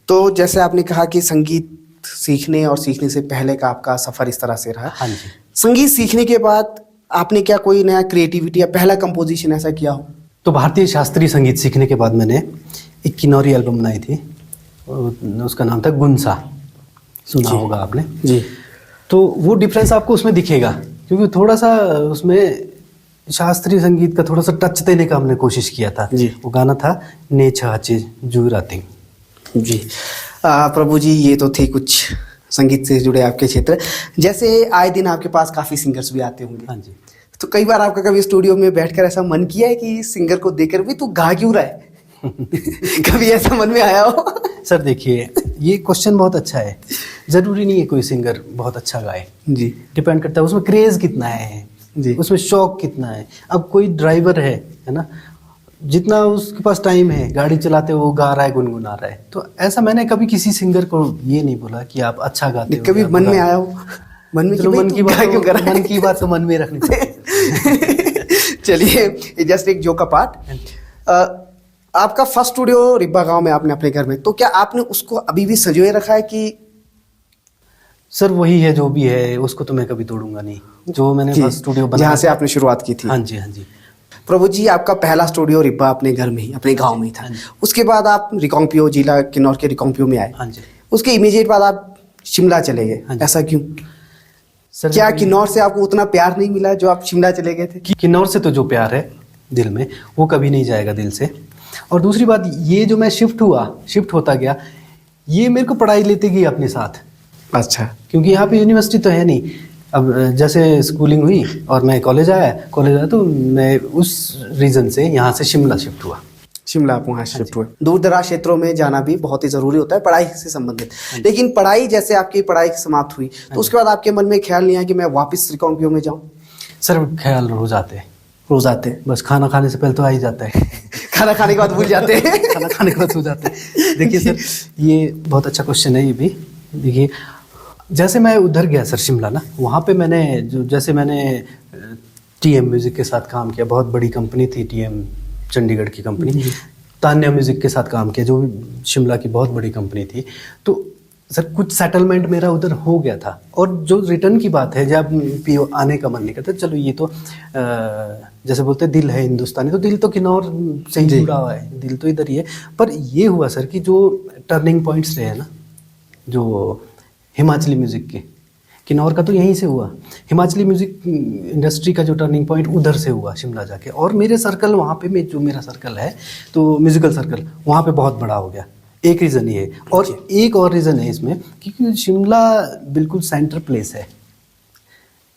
तो जैसे आपने कहा कि संगीत सीखने और सीखने से पहले का आपका सफ़र इस तरह से रहा। हाँ जी। संगीत सीखने के बाद आपने क्या कोई नया क्रिएटिविटी या पहला कंपोजिशन ऐसा किया हो? तो भारतीय शास्त्रीय संगीत सीखने के बाद मैंने एक किन्नौरी एल्बम बनाई थी, उसका नाम था गुनसा, सुना होगा आपने जी। तो वो डिफरेंस आपको उसमें दिखेगा, क्योंकि थोड़ा सा उसमें शास्त्रीय संगीत का थोड़ा सा टच देने का हमने कोशिश किया था जी। वो गाना था ने छाचे जुराती जी। प्रभु जी, ये तो थे कुछ संगीत से जुड़े आपके क्षेत्र। जैसे आए दिन आपके पास काफ़ी सिंगर्स भी आते होंगे। हाँ जी। तो कई बार आपका कभी स्टूडियो में बैठकर ऐसा मन किया है कि सिंगर को देखकर भी तू गा क्यों रहा है? कभी ऐसा मन में आया हो? सर देखिए, ये क्वेश्चन बहुत अच्छा है। ज़रूरी नहीं है कोई सिंगर बहुत अच्छा गाए जी। डिपेंड करता है उसमें क्रेज़ कितना है जी। उसमें शौक कितना है। अब कोई ड्राइवर है ना, जितना उसके पास टाइम है गाड़ी चलाते वो गा रहा है, गुनगुना रहा है। तो ऐसा मैंने कभी किसी सिंगर को ये नहीं बोला कि आप अच्छा गाते हो। कभी मन में आया हो? मन में चलो, मन की बात तो मन में रखनी चाहिए। चलिए, जस्ट एक जोक का पार्ट। आपका फर्स्ट स्टूडियो रिब्बा गांव में आपने अपने घर में, तो क्या आपने उसको अभी भी संजोए रखा है कि? सर वही है, जो भी है उसको तो मैं कभी तोड़ूंगा नहीं, जो मैंने फर्स्ट स्टूडियो बनाया जहाँ से आपने शुरुआत की थी। हाँ जी, हाँ जी। प्रभु जी, आपका पहला स्टूडियो रिब्बा अपने घर में ही, अपने गांव में ही था। उसके बाद आप रिकांगपिओ, जिला किन्नौर के रिकांगपिओ में आए। हाँ जी। उसके इमीडिएट बाद आप शिमला चले गए। ऐसा क्यों? सर क्या किन्नौर से आपको उतना प्यार नहीं मिला जो आप शिमला चले गए थे? किन्नौर से तो जो प्यार है दिल में, वो कभी नहीं जाएगा दिल से। और दूसरी बात, ये जो मैं शिफ्ट होता गया, ये मेरे को पढ़ाई लेते गई अपने साथ। अच्छा। क्योंकि यहाँ पे यूनिवर्सिटी तो है नहीं। अब जैसे स्कूलिंग हुई और मैं कॉलेज आया तो मैं उस रीज़न से यहाँ से शिमला शिफ्ट हुआ। शिमला आप वहाँ शिफ्ट हुए। दूर दराज क्षेत्रों में जाना भी बहुत ही ज़रूरी होता है पढ़ाई से संबंधित। लेकिन पढ़ाई, जैसे आपकी पढ़ाई समाप्त हुई तो उसके बाद आपके मन में ख्याल नहीं आया कि मैं वापस रिकांगपिओ में जाऊँ? सर ख्याल रोज़ आते हैं, बस खाना खाने से पहले तो आ ही जाता है। खाना खाने के बाद भूल जाते हैं। खाना खाने के बाद भूल जाते हैं। देखिए सर, ये बहुत अच्छा क्वेश्चन है ये भी। देखिए, जैसे मैं उधर गया सर शिमला ना, वहाँ पे मैंने TM म्यूज़िक के साथ काम किया। बहुत बड़ी कंपनी थी TM, चंडीगढ़ की कंपनी। तान्या म्यूज़िक के साथ काम किया, जो शिमला की बहुत बड़ी कंपनी थी। तो सर कुछ सेटलमेंट मेरा उधर हो गया था, और जो रिटर्न की बात है, जब पीओ आने का मन नहीं करता, चलो ये तो जैसे बोलते हैं दिल है हिंदुस्तानी, तो दिल तो किन्नौर से ही जुड़ा हुआ है, दिल तो इधर ही है। पर ये हुआ सर कि जो टर्निंग पॉइंट्स रहे हैं ना, जो हिमाचली म्यूज़िक के, किन्नौर का तो यहीं से हुआ, हिमाचली म्यूज़िक इंडस्ट्री का जो टर्निंग पॉइंट उधर से हुआ शिमला जाके। और मेरे सर्कल वहाँ पे, में जो मेरा सर्कल है तो म्यूज़िकल सर्कल वहाँ पे बहुत बड़ा हो गया। एक रीज़न ये है, और एक और रीज़न है इसमें, क्योंकि शिमला बिल्कुल सेंटर प्लेस है।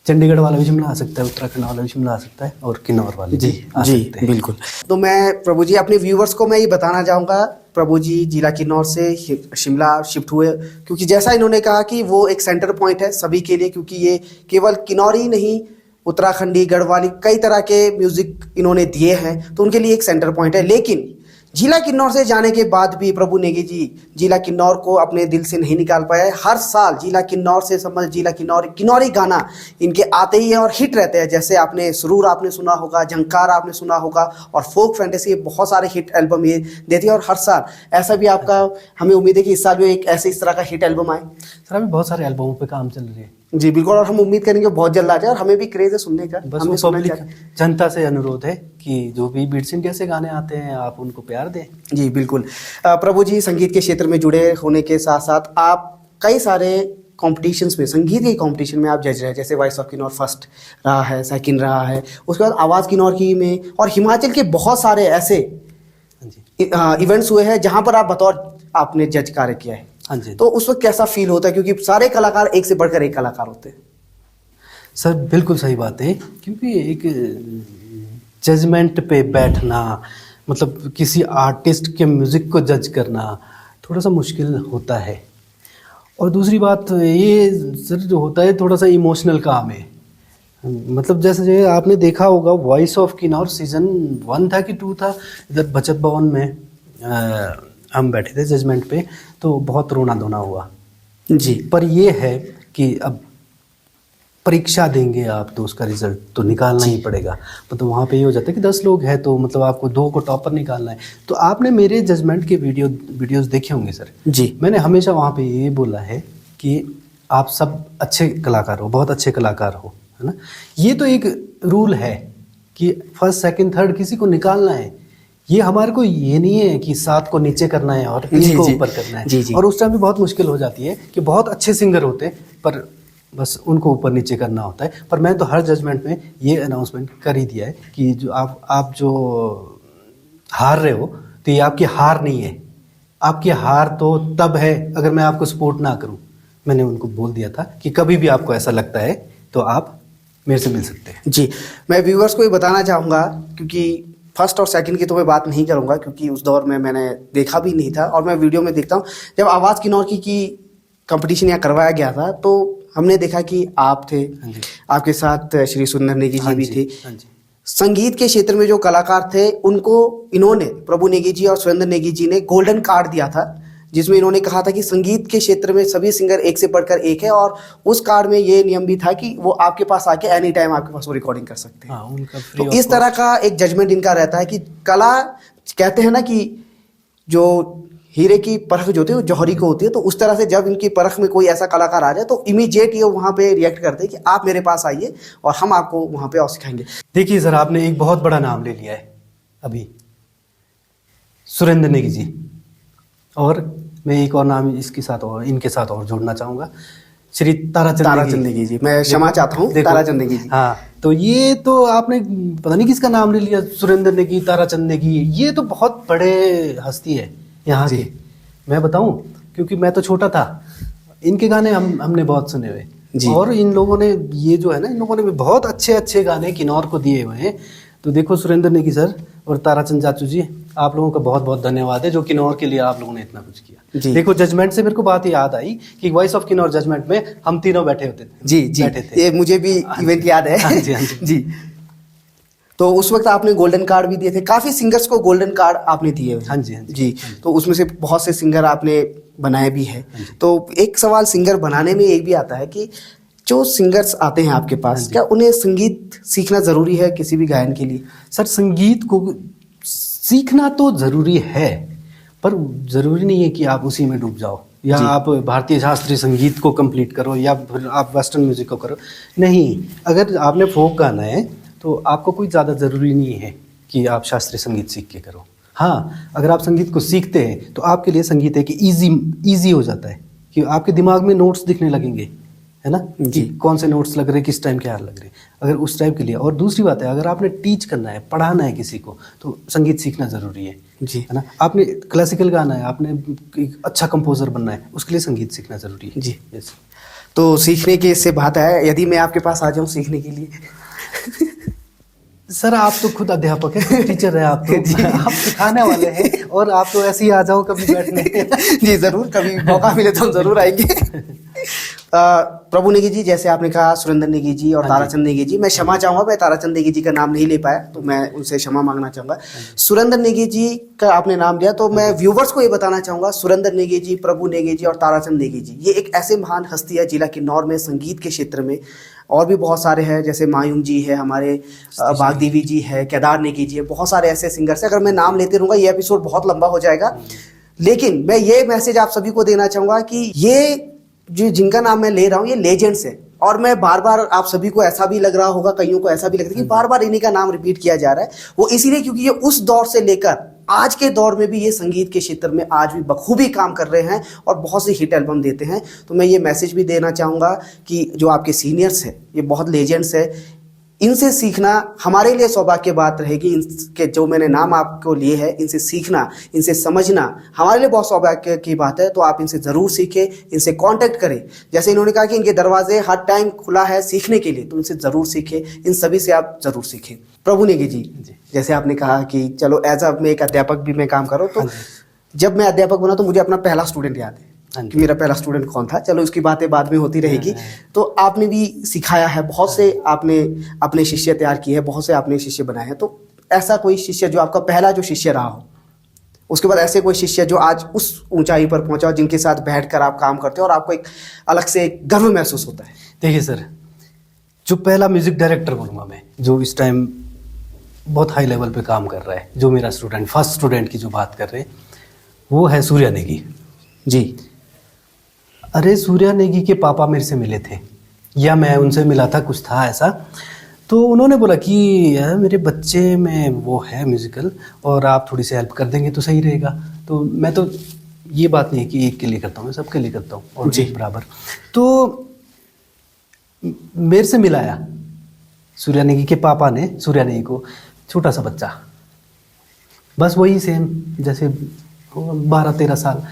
चंडीगढ़ वाला भी शिमला आ सकता है, उत्तराखंड वाला भी शिमला आ सकता है, और किन्नौर वाले भी आ सकते हैं। बिल्कुल। तो मैं प्रभु जी अपने व्यूवर्स को मैं ये बताना चाहूँगा, प्रभु जी जिला किन्नौर से शिमला शिफ्ट हुए, क्योंकि जैसा इन्होंने कहा कि वो एक सेंटर पॉइंट है सभी के लिए, क्योंकि ये केवल किन्नौर ही नहीं, उत्तराखंडी, गढ़वाली, कई तरह के म्यूज़िक इन्होंने दिए हैं, तो उनके लिए एक सेंटर पॉइंट है। लेकिन जिला किन्नौर से जाने के बाद भी प्रभु नेगी जी जिला किन्नौर को अपने दिल से नहीं निकाल पाए। हर साल जिला किन्नौर से संबंध, जिला किन्नौरी गाना इनके आते ही हैं और हिट रहते हैं। जैसे आपने सुरूर आपने सुना होगा, झंकार आपने सुना होगा, और फोक फैंटेसी, बहुत सारे हिट एल्बम ये देती है। और हर साल ऐसा भी आपका, हमें उम्मीद है कि इस साल भी एक ऐसे इस तरह का हिट एल्बम आए। सर अभी बहुत सारे एल्बमों पे काम चल रही है। जी बिल्कुल, और हम उम्मीद करेंगे बहुत जल्द आ जाए, और हमें भी क्रेज है सुनने का। बस वो पब्लिक जनता से अनुरोध है कि जो भी बीट्स इंडिया से गाने आते हैं आप उनको प्यार दें। जी बिल्कुल। प्रभु जी संगीत के क्षेत्र में जुड़े होने के साथ साथ आप कई सारे कॉम्पिटिशन्स में, संगीत के कॉम्पिटिशन में आप जज रहे हैं, जैसे वॉइस ऑफ किन्नौर फर्स्ट रहा है, सेकंड रहा है, उसके बाद आवाज़ किन्नौर की में, और हिमाचल के बहुत सारे ऐसे इवेंट्स हुए हैं जहाँ पर आप बतौर आपने जज कार्य किया है। हाँ जी। तो उस वक्त कैसा फील होता है, क्योंकि सारे कलाकार एक से बढ़कर एक कलाकार होते हैं। सर बिल्कुल सही बात है, क्योंकि एक जजमेंट पे बैठना, मतलब किसी आर्टिस्ट के म्यूज़िक को जज करना थोड़ा सा मुश्किल होता है। और दूसरी बात ये सर जो होता है, थोड़ा सा इमोशनल काम है। मतलब जैसे आपने देखा होगा, वॉइस ऑफ किन्नौर सीज़न 1 था कि 2 था, इधर बचत भवन में हम बैठे थे जजमेंट पे, तो बहुत रोना धोना हुआ जी। पर ये है कि अब परीक्षा देंगे आप तो उसका रिजल्ट तो निकालना ही पड़ेगा। मतलब वहाँ पे ये हो जाता है कि 10 लोग हैं तो मतलब आपको 2 को टॉपर निकालना है। तो आपने मेरे जजमेंट के वीडियोस देखे होंगे सर जी। मैंने हमेशा वहाँ पे ये बोला है कि आप सब अच्छे कलाकार हो, बहुत अच्छे कलाकार हो, है ना। ये तो एक रूल है कि फर्स्ट सेकंड थर्ड किसी को निकालना है। ये हमारे को ये नहीं है कि 7 को नीचे करना है और 3 को ऊपर करना है। जी। और उस टाइम भी बहुत मुश्किल हो जाती है कि बहुत अच्छे सिंगर होते हैं पर बस उनको ऊपर नीचे करना होता है। पर मैं तो हर जजमेंट में ये अनाउंसमेंट कर ही दिया है कि जो आप जो हार रहे हो तो ये आपकी हार नहीं है। आपकी हार तो तब है अगर मैं आपको सपोर्ट ना करूं। मैंने उनको बोल दिया था कि कभी भी आपको ऐसा लगता है तो आप मेरे से मिल सकते हैं। जी, मैं व्यूअर्स को ये बताना चाहूँगा, क्योंकि फर्स्ट और सेकंड की तो मैं बात नहीं करूँगा क्योंकि उस दौर में मैंने देखा भी नहीं था, और मैं वीडियो में देखता हूँ। जब आवाज़ किन्नौर की कंपटीशन यहाँ करवाया गया था तो हमने देखा कि आप थे, आपके साथ श्री सुंदर नेगी जी भी थे। संगीत के क्षेत्र में जो कलाकार थे उनको इन्होंने, प्रभु नेगी जी और सुरेंद्र नेगी जी ने गोल्डन कार्ड दिया था, जिसमें इन्होंने कहा था कि संगीत के क्षेत्र में सभी सिंगर एक से बढ़कर एक है, और उस कार्ड में ये नियम भी था कि वो आपके पास आके एनी टाइम आपके पास वो रिकॉर्डिंग कर सकते हैं। उनका तो इस तरह का एक जजमेंट इनका रहता है कि कला, कहते हैं ना कि जो हीरे की परख जो होती है वो जौहरी को होती है, तो उस तरह से जब इनकी परख में कोई ऐसा कलाकार आ जाए तो इमीडिएट ये वहाँ पे रिएक्ट करते हैं कि आप मेरे पास आइए और हम आपको वहाँ पे और सिखाएंगे। देखिए सर, आपने एक बहुत बड़ा नाम ले लिया है अभी, सुरेंद्र नेगी जी, और मैं एक और नाम इसके साथ और इनके साथ और जोड़ना चाहूँगा, श्री ताराचंद नेगी जी। मैं क्षमा चाहता हूँ, ताराचंद नेगी जी। हाँ, तो ये तो आपने पता नहीं किसका नाम ले लिया, सुरेंद्र नेगी, ताराचंद नेगी, ये तो बहुत बड़े हस्ती है यहाँ की। मैं बताऊं, क्योंकि मैं तो छोटा था, इनके गाने हमने बहुत सुने हुए, और इन लोगों ने ये जो है ना, इन लोगों ने भी बहुत अच्छे अच्छे गाने किन्नौर को दिए हुए हैं। तो देखो सुरेंद्र नेगी सर और ताराचंद चाचू जी, आप लोगों का बहुत बहुत धन्यवाद है जो किन्नौर के लिए आप लोगों ने इतना कुछ किया। देखो जजमेंट से मेरे को बात याद आई कि वॉइस ऑफ किन्नौर जजमेंट में हम तीनों बैठे होते थे। जी, बैठे थे। ये मुझे भी इवेंट याद है। जी। तो उस वक्त आपने गोल्डन कार्ड भी दिए थे, काफी सिंगर्स को गोल्डन कार्ड आपने दिए हुए। हाँ जी। तो उसमें से बहुत से सिंगर आपने बनाए भी है। तो एक सवाल सिंगर बनाने में एक भी आता है कि जो सिंगर्स आते हैं आपके पास, क्या उन्हें संगीत सीखना जरूरी है किसी भी गायन के लिए? सर, संगीत को सीखना तो जरूरी है, पर जरूरी नहीं है कि आप उसी में डूब जाओ। या जी। आप भारतीय शास्त्रीय संगीत को कंप्लीट करो या फिर आप वेस्टर्न म्यूजिक को करो। नहीं, अगर आपने फोक गाना है तो आपको कोई ज़्यादा ज़रूरी नहीं है कि आप शास्त्रीय संगीत सीख के करो। हाँ, अगर आप संगीत को सीखते हैं तो आपके लिए संगीत है कि ईजी हो जाता है, कि आपके दिमाग में नोट्स दिखने लगेंगे, है ना, जी। कि कौन से नोट्स लग रहे हैं, किस टाइम क्या लग रहे हैं, अगर उस टाइप के लिए। और दूसरी बात है, अगर आपने टीच करना है, पढ़ाना है किसी को, तो संगीत सीखना ज़रूरी है जी। है ना। आपने क्लासिकल गाना है, आपने एक अच्छा कंपोजर बनना है, उसके लिए संगीत सीखना ज़रूरी है। जी। यस। तो सीखने की इससे बात है, यदि मैं आपके पास आ जाऊं सीखने के लिए? सर आप तो खुद अध्यापक हैं, टीचर हैं आप तो। आप सिखाने वाले हैं और आप तो ऐसे ही आ जाओ कभी बैठने। जी जरूर, कभी मौका मिले तो हम जरूर आएंगे। प्रभु नेगी जी, जैसे आपने कहा सुरेंद्र नेगी जी और हाँ जी। ताराचंद नेगी जी, मैं क्षमा चाहूंगा, मैं ताराचंद नेगी जी का नाम नहीं ले पाया तो मैं उनसे क्षमा मांगना चाहूंगा। सुरेंद्र नेगी जी का आपने नाम लिया तो मैं व्यूवर्स को ये बताना चाहूंगा, सुरेंद्र नेगी जी, प्रभु नेगी जी और ताराचंद नेगी जी, ये एक ऐसे महान हस्ती है जिला किन्नौर में संगीत के क्षेत्र में। और भी बहुत सारे हैं, जैसे मायूम जी है हमारे, बागदेवी जी है, केदार नेगी जी है, बहुत सारे ऐसे सिंगर्स हैं। अगर मैं नाम लेते रहूंगा ये एपिसोड बहुत लंबा हो जाएगा, लेकिन मैं ये मैसेज आप सभी को देना चाहूंगा कि ये जो जिनका नाम मैं ले रहा हूँ ये लेजेंड्स है। और मैं बार बार, आप सभी को ऐसा भी लग रहा होगा, कईयों को ऐसा भी लगता है कि बार बार इन्हीं का नाम रिपीट किया जा रहा है, वो इसीलिए क्योंकि ये उस दौर से लेकर आज के दौर में भी ये संगीत के क्षेत्र में आज भी बखूबी काम कर रहे हैं और बहुत से हिट एल्बम देते हैं। तो मैं ये मैसेज भी देना चाहूँगा कि जो आपके सीनियर्स हैं, ये बहुत लेजेंड्स है, इनसे सीखना हमारे लिए सौभाग्य बात रहेगी। इनके जो मैंने नाम आपको लिए हैं, इनसे सीखना, इनसे समझना हमारे लिए बहुत सौभाग्य की बात है। तो आप इनसे ज़रूर सीखें, इनसे कांटेक्ट करें। जैसे इन्होंने कहा कि इनके दरवाजे हर टाइम खुला है सीखने के लिए, तो इनसे ज़रूर सीखें, इन सभी से आप ज़रूर सीखें। प्रभु नेगी जी, जैसे आपने कहा कि चलो एज अ मैं एक अध्यापक भी मैं काम कर रहा हूँ, तो जब मैं अध्यापक बना तो मुझे अपना पहला स्टूडेंट याद है कि मेरा पहला स्टूडेंट कौन था। चलो उसकी बातें बाद में होती रहेगी। तो आपने भी सिखाया है, बहुत से आपने अपने शिष्य तैयार किए हैं, बहुत से आपने शिष्य बनाए हैं। तो ऐसा कोई शिष्य जो आपका पहला जो शिष्य रहा हो, उसके बाद ऐसे कोई शिष्य जो आज उस ऊंचाई पर पहुंचा हो, जिनके साथ बैठकर आप काम करते हो और आपको एक अलग से एक गर्व महसूस होता है? देखिए सर, जो पहला म्यूजिक डायरेक्टर बोलूँगा मैं, जो इस टाइम बहुत हाई लेवल पे काम कर रहा है, जो मेरा स्टूडेंट, फर्स्ट स्टूडेंट की जो बात कर रहे हैं, वो है सूर्या नेगी जी। अरे सूर्या नेगी के पापा मेरे से मिले थे, या मैं उनसे मिला था, कुछ था ऐसा। तो उन्होंने बोला कि यार मेरे बच्चे में वो है म्यूज़िकल, और आप थोड़ी सी हेल्प कर देंगे तो सही रहेगा। तो मैं तो ये बात नहीं है कि एक के लिए करता हूँ, मैं सबके लिए करता हूँ और जी। बराबर। तो मेरे से मिलाया सूर्या नेगी के पापा ने सूर्या नेगी को, छोटा सा बच्चा, बस वही सेम जैसे 12-13 साल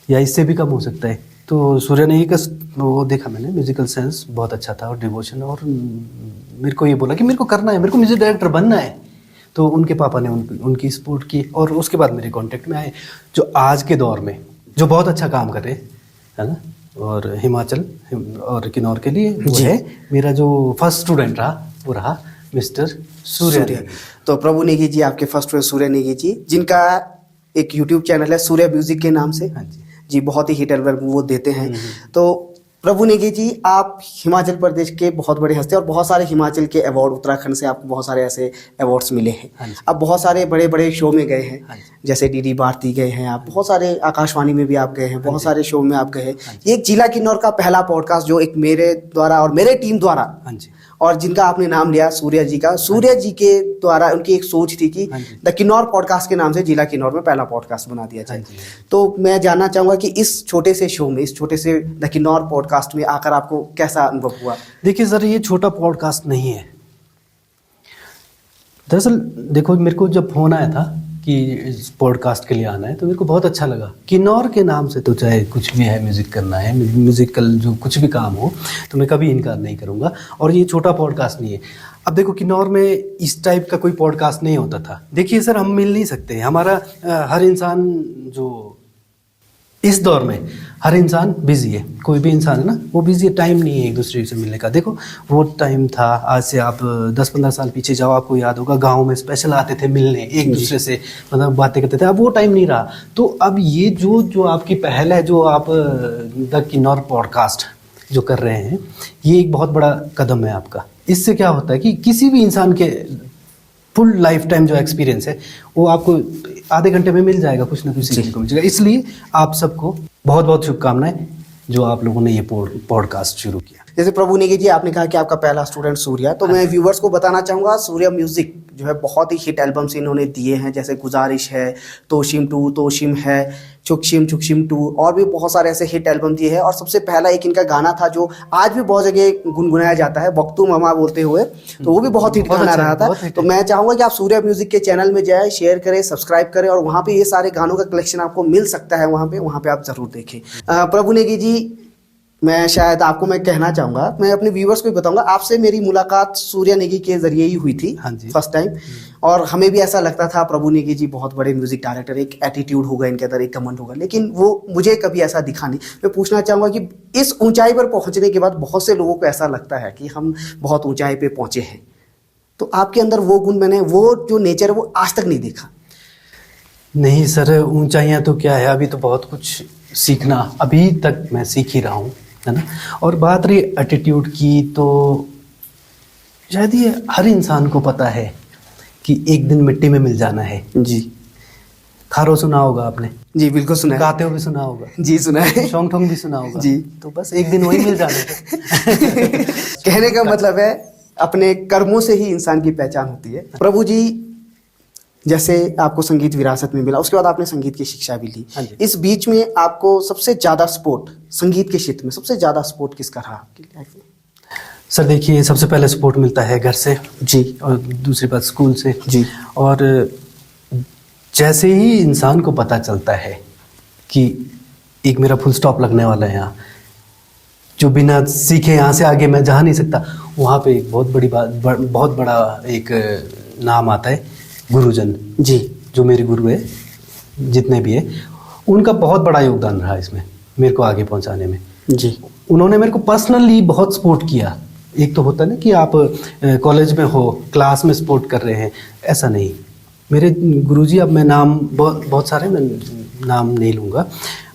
या इससे भी कम हो सकता है। तो सूर्या नेगी का वो देखा मैंने, म्यूजिकल सेंस बहुत अच्छा था और डिवोशन, और मेरे को ये बोला कि मेरे को करना है, मेरे को म्यूजिक डायरेक्टर बनना है। तो उनके पापा ने उनकी सपोर्ट की, और उसके बाद मेरे कांटेक्ट में आए जो आज के दौर में जो बहुत अच्छा काम कर रहे हैं, है ना। और हिमाचल और किन्नौर के लिए वो है मेरा जो फर्स्ट स्टूडेंट रहा, वो रहा मिस्टर सूर्या नेगी। तो प्रभु नेगी जी आपके फर्स्ट स्टूडेंट सूर्या नेगी जी, जिनका एक यूट्यूब चैनल है सूर्या म्यूजिक के नाम से। हाँ जी। जी, बहुत ही हिट एल्बम वो देते हैं। तो प्रभु नेगी जी, आप हिमाचल प्रदेश के बहुत बड़े हस्ती, और बहुत सारे हिमाचल के अवार्ड, उत्तराखंड से आपको बहुत सारे ऐसे अवार्ड्स मिले हैं। हाँ जी। आप बहुत सारे बड़े बड़े शो में गए हैं। हाँ जी। जैसे डीडी भारती गए हैं आप, बहुत सारे आकाशवाणी में भी आप गए हैं, बहुत सारे शो में आप गए हैं। हाँ जी। ये एक जिला किन्नौर का पहला पॉडकास्ट जो एक मेरे द्वारा और मेरे टीम द्वारा, हाँ जी, और जिनका आपने नाम लिया सूर्या जी का, सूर्या जी के द्वारा उनकी एक सोच थी कि हाँ जी। द किन्नौर पॉडकास्ट के नाम से जिला किन्नौर में पहला पॉडकास्ट बना दिया जाए। हाँ जी। तो मैं जानना चाहूंगा कि इस छोटे से शो में, इस छोटे से द किन्नौर पॉडकास्ट में आकर आपको कैसा अनुभव हुआ? देखिए सर, ये छोटा पॉडकास्ट नहीं है। दरअसल देखो, मेरे को जब फोन आया था कि इस पॉडकास्ट के लिए आना है, तो मेरे को बहुत अच्छा लगा। किन्नौर के नाम से तो चाहे कुछ भी है, म्यूज़िक करना है, म्यूज़िकल जो कुछ भी काम हो, तो मैं कभी इनकार नहीं करूँगा। और ये छोटा पॉडकास्ट नहीं है। अब देखो, किन्नौर में इस टाइप का कोई पॉडकास्ट नहीं होता था। देखिए सर, हम मिल नहीं सकते, हमारा हर इंसान जो इस दौर में, हर इंसान बिजी है, कोई भी इंसान है ना, वो बिजी है, टाइम नहीं है एक दूसरे से मिलने का। देखो वो टाइम था, आज से आप 10-15 साल पीछे जाओ, आपको याद होगा गांव में स्पेशल आते थे मिलने, एक दूसरे से मतलब बातें करते थे। अब वो टाइम नहीं रहा। तो अब ये जो आपकी पहल है, जो आप द किन्नौर पॉडकास्ट जो कर रहे हैं, ये एक बहुत बड़ा कदम है आपका। इससे क्या होता है कि किसी भी इंसान के फुल लाइफ टाइम जो एक्सपीरियंस है वो आपको आधे घंटे में मिल जाएगा, कुछ ना कुछ सीखने को मिल जाएगा। इसलिए आप सबको बहुत बहुत शुभकामनाएं जो आप लोगों ने ये पॉडकास्ट शुरू किया। जैसे प्रभु नेगी जी, आपने कहा कि आपका पहला स्टूडेंट सूर्या, तो मैं व्यूवर्स को बताना चाहूँगा सूर्या म्यूजिक जो है बहुत ही हिट एल्बम्स इन्होंने दिए हैं, जैसे गुजारिश है, तोशिम 2 तोशिम है, चुकशिम 2 और भी बहुत सारे ऐसे हिट एल्बम दिए हैं। और सबसे पहला एक इनका गाना था जो आज भी बहुत जगह गुनगुनाया जाता है, वक्तू मामा बोलते हुए, तो वो भी बहुत हिट गाना रहा था। तो मैं चाहूँगा कि आप सूर्या म्यूजिक के चैनल में जाए, शेयर करें, सब्सक्राइब करें, और वहाँ पे ये सारे गानों का कलेक्शन आपको मिल सकता है। वहाँ पे आप जरूर देखें। प्रभु नेगी जी, मैं शायद आपको मैं कहना चाहूँगा, मैं अपने व्यूवर्स को भी बताऊँगा, आपसे मेरी मुलाकात सूर्या नेगी के जरिए ही हुई थी फर्स्ट टाइम। और हमें भी ऐसा लगता था प्रभु नेगी जी बहुत बड़े म्यूजिक डायरेक्टर, एक एटीट्यूड होगा इनके अंदर, एक कमेंट होगा, लेकिन वो मुझे कभी ऐसा दिखा नहीं। मैं पूछना चाहूँगा कि इस ऊंचाई पर पहुँचने के बाद बहुत से लोगों को ऐसा लगता है कि हम बहुत ऊंचाई पे पहुँचे हैं, तो आपके अंदर वो गुण, मैंने वो जो नेचर है वो आज तक नहीं देखा। नहीं सर, ऊंचाइयाँ तो क्या है, अभी तो बहुत कुछ सीखना, अभी तक मैं सीख ही रहा हूँ, है ना। और बात रही एटीट्यूड की, तो शायद ये हर इंसान को पता है कि एक दिन मिट्टी में मिल जाना है। जी, खारो सुना होगा आपने? जी बिल्कुल सुना है। गाते हो भी सुना होगा? जी सुना है। शोंग ठोंग भी सुना होगा? जी। तो बस एक दिन वही मिल जाना है। कहने का मतलब है अपने कर्मों से ही इंसान की पहचान होती है। प्रभु जी, जैसे आपको संगीत विरासत में मिला, उसके बाद आपने संगीत की शिक्षा भी ली, इस बीच में आपको सबसे ज्यादा सपोर्ट संगीत के क्षेत्र में सबसे ज्यादा सपोर्ट किसका रहा आपकी लाइफ में? सर देखिए, सबसे पहले सपोर्ट मिलता है घर से जी, और दूसरी बात स्कूल से जी। और जैसे ही इंसान को पता चलता है कि एक मेरा फुल स्टॉप लगने वाला है यहाँ, जो बिना सीखे यहाँ से आगे मैं जा नहीं सकता, वहाँ पे एक बहुत बड़ी बात, बहुत बड़ा एक नाम आता है, गुरुजन जी, जो मेरे गुरु है, जितने भी है, उनका बहुत बड़ा योगदान रहा इसमें मेरे को आगे पहुँचाने में। जी, उन्होंने मेरे को पर्सनली बहुत सपोर्ट किया। एक तो होता है ना कि आप कॉलेज में हो, क्लास में सपोर्ट कर रहे हैं, ऐसा नहीं। मेरे गुरुजी, अब मैं नाम बहुत सारे, मैं नाम नहीं लूँगा,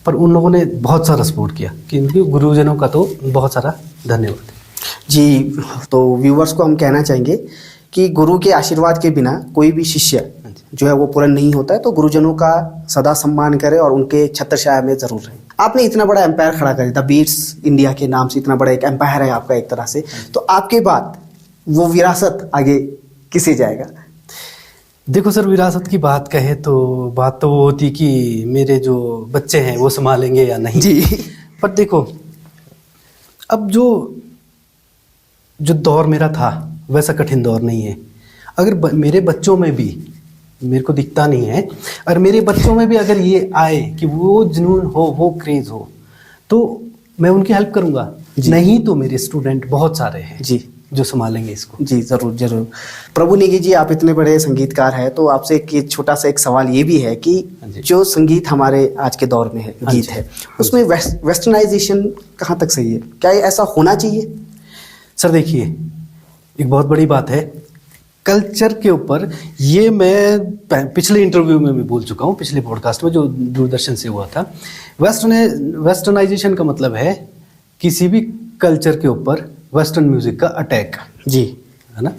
पर उन लोगों ने बहुत सारा सपोर्ट किया, क्योंकि गुरुजनों का तो बहुत सारा धन्यवाद जी। तो व्यूवर्स को हम कहना चाहेंगे कि गुरु के आशीर्वाद के बिना कोई भी शिष्य जो है वो पूर्ण नहीं होता है, तो गुरुजनों का सदा सम्मान करें और उनके छत्र छाया में जरूर रहें। आपने इतना बड़ा एम्पायर खड़ा कर दिया, द बीट्स इंडिया के नाम से इतना बड़ा एक एम्पायर है आपका एक तरह से, तो आपके बाद वो विरासत आगे किसे जाएगा? देखो सर, विरासत की बात कहे तो बात तो वो होती कि मेरे जो बच्चे हैं वो संभालेंगे या नहीं जी। पर देखो, अब जो दौर मेरा था वैसा कठिन दौर नहीं है। अगर मेरे बच्चों में भी, मेरे को दिखता नहीं है, और मेरे बच्चों में भी अगर ये आए कि वो जुनून हो, वो क्रेज हो, तो मैं उनकी हेल्प करूंगा। नहीं तो मेरे स्टूडेंट बहुत सारे हैं जी जो संभालेंगे इसको। जी जरूर जरूर। प्रभु नेगी जी, आप इतने बड़े संगीतकार हैं, तो आपसे एक छोटा सा एक सवाल ये भी है कि जो संगीत हमारे आज के दौर में है, गीत है, उसमें वेस्टर्नाइजेशन कहाँ तक सही है? क्या ये ऐसा होना चाहिए? सर देखिए, एक बहुत बड़ी बात है कल्चर के ऊपर, ये मैं पिछले इंटरव्यू में भी बोल चुका हूँ, पिछले पॉडकास्ट में जो दूरदर्शन से हुआ था। वेस्टर्नाइजेशन का मतलब है किसी भी कल्चर के ऊपर वेस्टर्न म्यूजिक का अटैक। जी, है ना।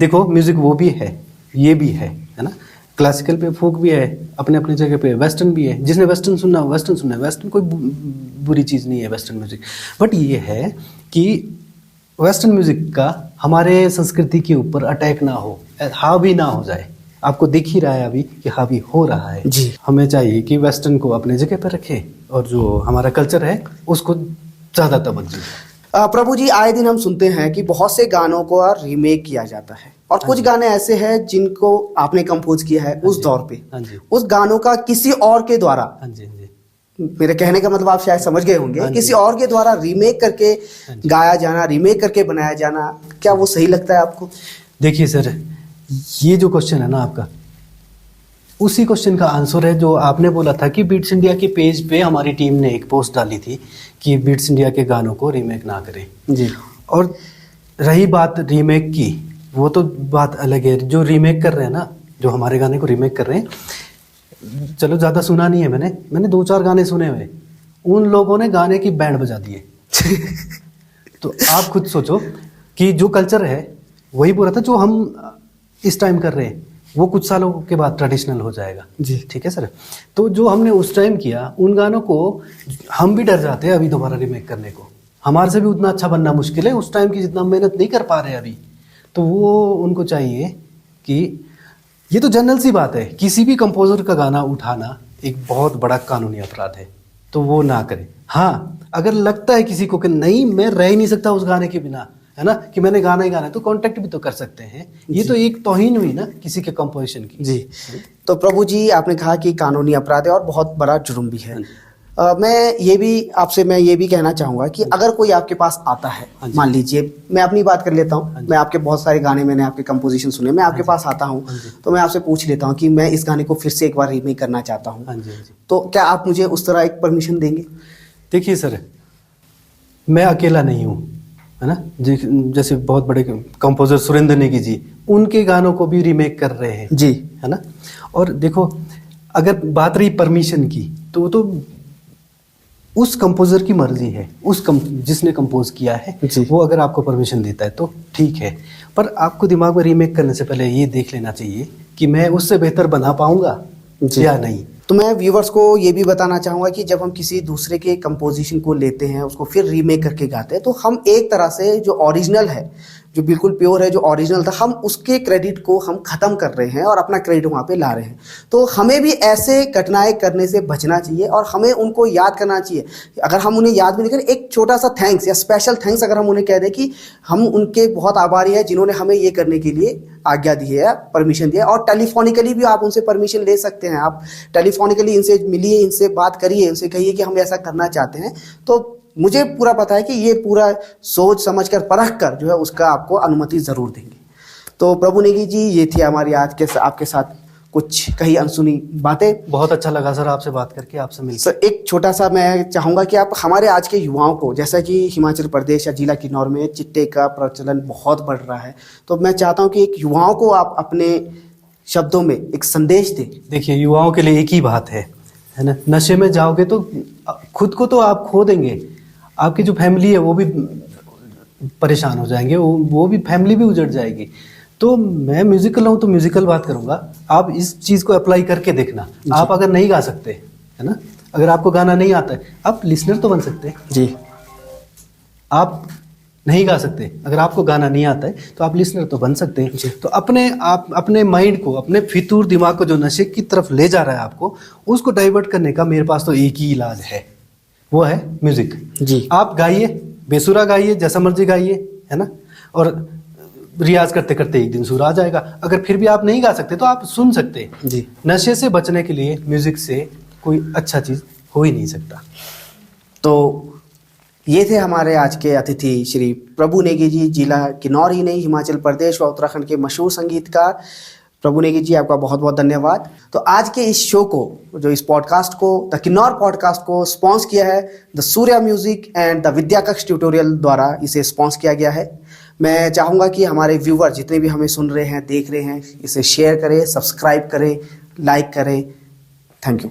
देखो, म्यूजिक वो भी है, ये भी है ना। क्लासिकल पे फोक भी है, अपने अपने जगह पे वेस्टर्न भी है। जिसने वेस्टर्न सुनना वेस्टर्न सुनना है, वेस्टर्न कोई बुरी चीज़ नहीं है वेस्टर्न म्यूजिक। बट ये है कि वेस्टर्न म्यूजिक का हमारे संस्कृति के ऊपर अटैक ना हो, हावी ना हो जाए। आपको दिख ही रहा है अभी कि हावी हो रहा है जी। हमें चाहिए कि वेस्टर्न को अपने जगह पर रखें और जो हमारा कल्चर है उसको ज़्यादा तवज्जो दें। प्रभु जी, आए दिन हम सुनते हैं कि बहुत से गानों को रीमेक किया जाता है, और कुछ गाने ऐसे हैं जिनको आपने कंपोज किया है उस दौर पे, उस गानों का किसी और के द्वारा, मेरे कहने का मतलब आप शायद समझ गए होंगे, किसी और के द्वारा रीमेक करके गाया जाना, रीमेक करके बनाया जाना, क्या वो सही लगता है आपको? देखिए सर, ये जो क्वेश्चन है ना आपका, उसी क्वेश्चन का आंसर है जो आपने बोला था कि बीट्स इंडिया के पेज पे हमारी टीम ने एक पोस्ट डाली थी कि बीट्स इंडिया के गानों को रीमेक ना करें जी। और रही बात रीमेक की, वो तो बात अलग है। जो रीमेक कर रहे हैं ना, जो हमारे गाने को रीमेक कर रहे हैं, चलो ज़्यादा सुना नहीं है मैंने 2-4 गाने सुने हुए, उन लोगों ने गाने की बैंड बजा दिए। तो आप खुद सोचो कि जो कल्चर है वही पूरा था, जो हम इस टाइम कर रहे हैं, वो कुछ सालों के बाद ट्रेडिशनल हो जाएगा जी। ठीक है सर। तो जो हमने उस टाइम किया, उन गानों को हम भी डर जाते हैं अभी दोबारा रीमेक करने को। हमारे से भी उतना अच्छा बनना मुश्किल है, उस टाइम की जितना हम मेहनत नहीं कर पा रहे अभी। तो वो उनको चाहिए कि ये तो जनरल सी बात है, किसी भी कंपोजर का गाना उठाना एक बहुत बड़ा कानूनी अपराध है, तो वो ना करें। हाँ, अगर लगता है किसी को कि नहीं मैं रह ही नहीं सकता उस गाने के बिना, है ना, कि मैंने गाना ही गाना है, तो कांटेक्ट भी तो कर सकते हैं। ये तो एक तौहीन हुई ना किसी के कंपोजिशन की। जी। तो प्रभु जी, आपने कहा कि कानूनी अपराध है और बहुत बड़ा जुर्म भी है। मैं ये भी कहना चाहूँगा कि अगर कोई आपके पास आता है, मान लीजिए मैं अपनी बात कर लेता हूँ, मैं आपके बहुत सारे गाने, मैंने आपके कंपोजिशन सुने, मैं आपके पास आता हूँ तो मैं आपसे पूछ लेता हूँ कि मैं इस गाने को फिर से एक बार रीमेक करना चाहता हूँ, तो क्या आप मुझे उस तरह एक परमिशन देंगे? देखिए सर, मैं अकेला नहीं हूँ, है ना, जैसे बहुत बड़े कंपोजर सुरेंद्र नेगी जी, उनके गानों को भी रीमेक कर रहे हैं जी, है ना। और देखो, अगर बात रही परमिशन की, तो वो तो उस कंपोजर की मर्जी है, जिसने कंपोज किया है वो अगर आपको परमिशन देता है तो ठीक है। पर आपको दिमाग में रीमेक करने से पहले ये देख लेना चाहिए कि मैं उससे बेहतर बना पाऊंगा या नहीं। तो मैं व्यूवर्स को ये भी बताना चाहूँगा कि जब हम किसी दूसरे के कंपोजिशन को लेते हैं, उसको फिर रीमेक करके गाते हैं, तो हम एक तरह से जो ओरिजिनल है, जो बिल्कुल प्योर है, जो ओरिजिनल था, हम उसके क्रेडिट को हम ख़त्म कर रहे हैं और अपना क्रेडिट वहाँ पे ला रहे हैं। तो हमें भी ऐसे घटनाएं करने से बचना चाहिए और हमें उनको याद करना चाहिए। अगर हम उन्हें याद भी नहीं करें, एक छोटा सा थैंक्स या स्पेशल थैंक्स अगर हम उन्हें कह दें कि हम उनके बहुत आभारी हैं जिन्होंने हमें ये करने के लिए आज्ञा दी है, परमिशन दिया है। और टेलीफोनिकली भी आप उनसे परमिशन ले सकते हैं। आप टेलीफोनिकली इनसे मिलिए, इनसे बात करिए, इनसे कहिए कि हम ऐसा करना चाहते हैं। तो मुझे पूरा पता है कि ये पूरा सोच समझ कर, परख कर जो है उसका आपको अनुमति ज़रूर देंगे। तो प्रभु नेगी जी, ये थी हमारी आज के आपके साथ कुछ कही अनसुनी बातें। बहुत अच्छा लगा सर आपसे बात करके, आपसे मिलकर। सर, एक छोटा सा मैं चाहूँगा कि आप हमारे आज के युवाओं को, जैसा कि हिमाचल प्रदेश या जिला किन्नौर में चिट्टे का प्रचलन बहुत बढ़ रहा है, तो मैं चाहता हूँ कि एक युवाओं को आप अपने शब्दों में एक संदेश दें। देखिए, युवाओं के लिए एक ही बात है ना, नशे में जाओगे तो खुद को तो आप खो देंगे, आपकी जो फैमिली है वो भी परेशान हो जाएंगे, वो भी फैमिली भी उजड़ जाएगी। तो मैं म्यूजिकल हूँ तो म्यूजिकल बात करूँगा, आप इस चीज़ को अप्लाई करके देखना। आप अगर नहीं गा सकते, है ना, अगर आपको गाना नहीं आता है, आप लिसनर तो बन सकते हैं जी। आप नहीं गा सकते, अगर आपको गाना नहीं आता है तो आप लिसनर तो बन सकते हैं। तो अपने माइंड को, अपने फितूर दिमाग को जो नशे की तरफ ले जा रहा है आपको, उसको डाइवर्ट करने का मेरे पास तो एक ही इलाज है, वो है म्यूजिक जी। आप गाइए, बेसुरा गाइए, जैसा मर्जी गाइए, है ना, और रियाज करते करते एक दिन सुर आ जाएगा। अगर फिर भी आप नहीं गा सकते तो आप सुन सकते हैं जी। नशे से बचने के लिए म्यूजिक से कोई अच्छा चीज हो ही नहीं सकता। तो ये थे हमारे आज के अतिथि श्री प्रभु नेगी जी, जिला किन्नौर ही नहीं, हिमाचल प्रदेश व उत्तराखंड के मशहूर संगीतकार। प्रभु नेगी जी, आपका बहुत बहुत धन्यवाद। तो आज के इस शो को, जो इस पॉडकास्ट को, द किन्नौर पॉडकास्ट को स्पॉन्स किया है the Surya music and the Vidya Kaksh tutorial द्वारा इसे स्पॉन्स किया गया है। मैं चाहूँगा कि हमारे व्यूवर जितने भी हमें सुन रहे हैं, देख रहे हैं, इसे शेयर करें, सब्सक्राइब करें, लाइक करें। Thank you.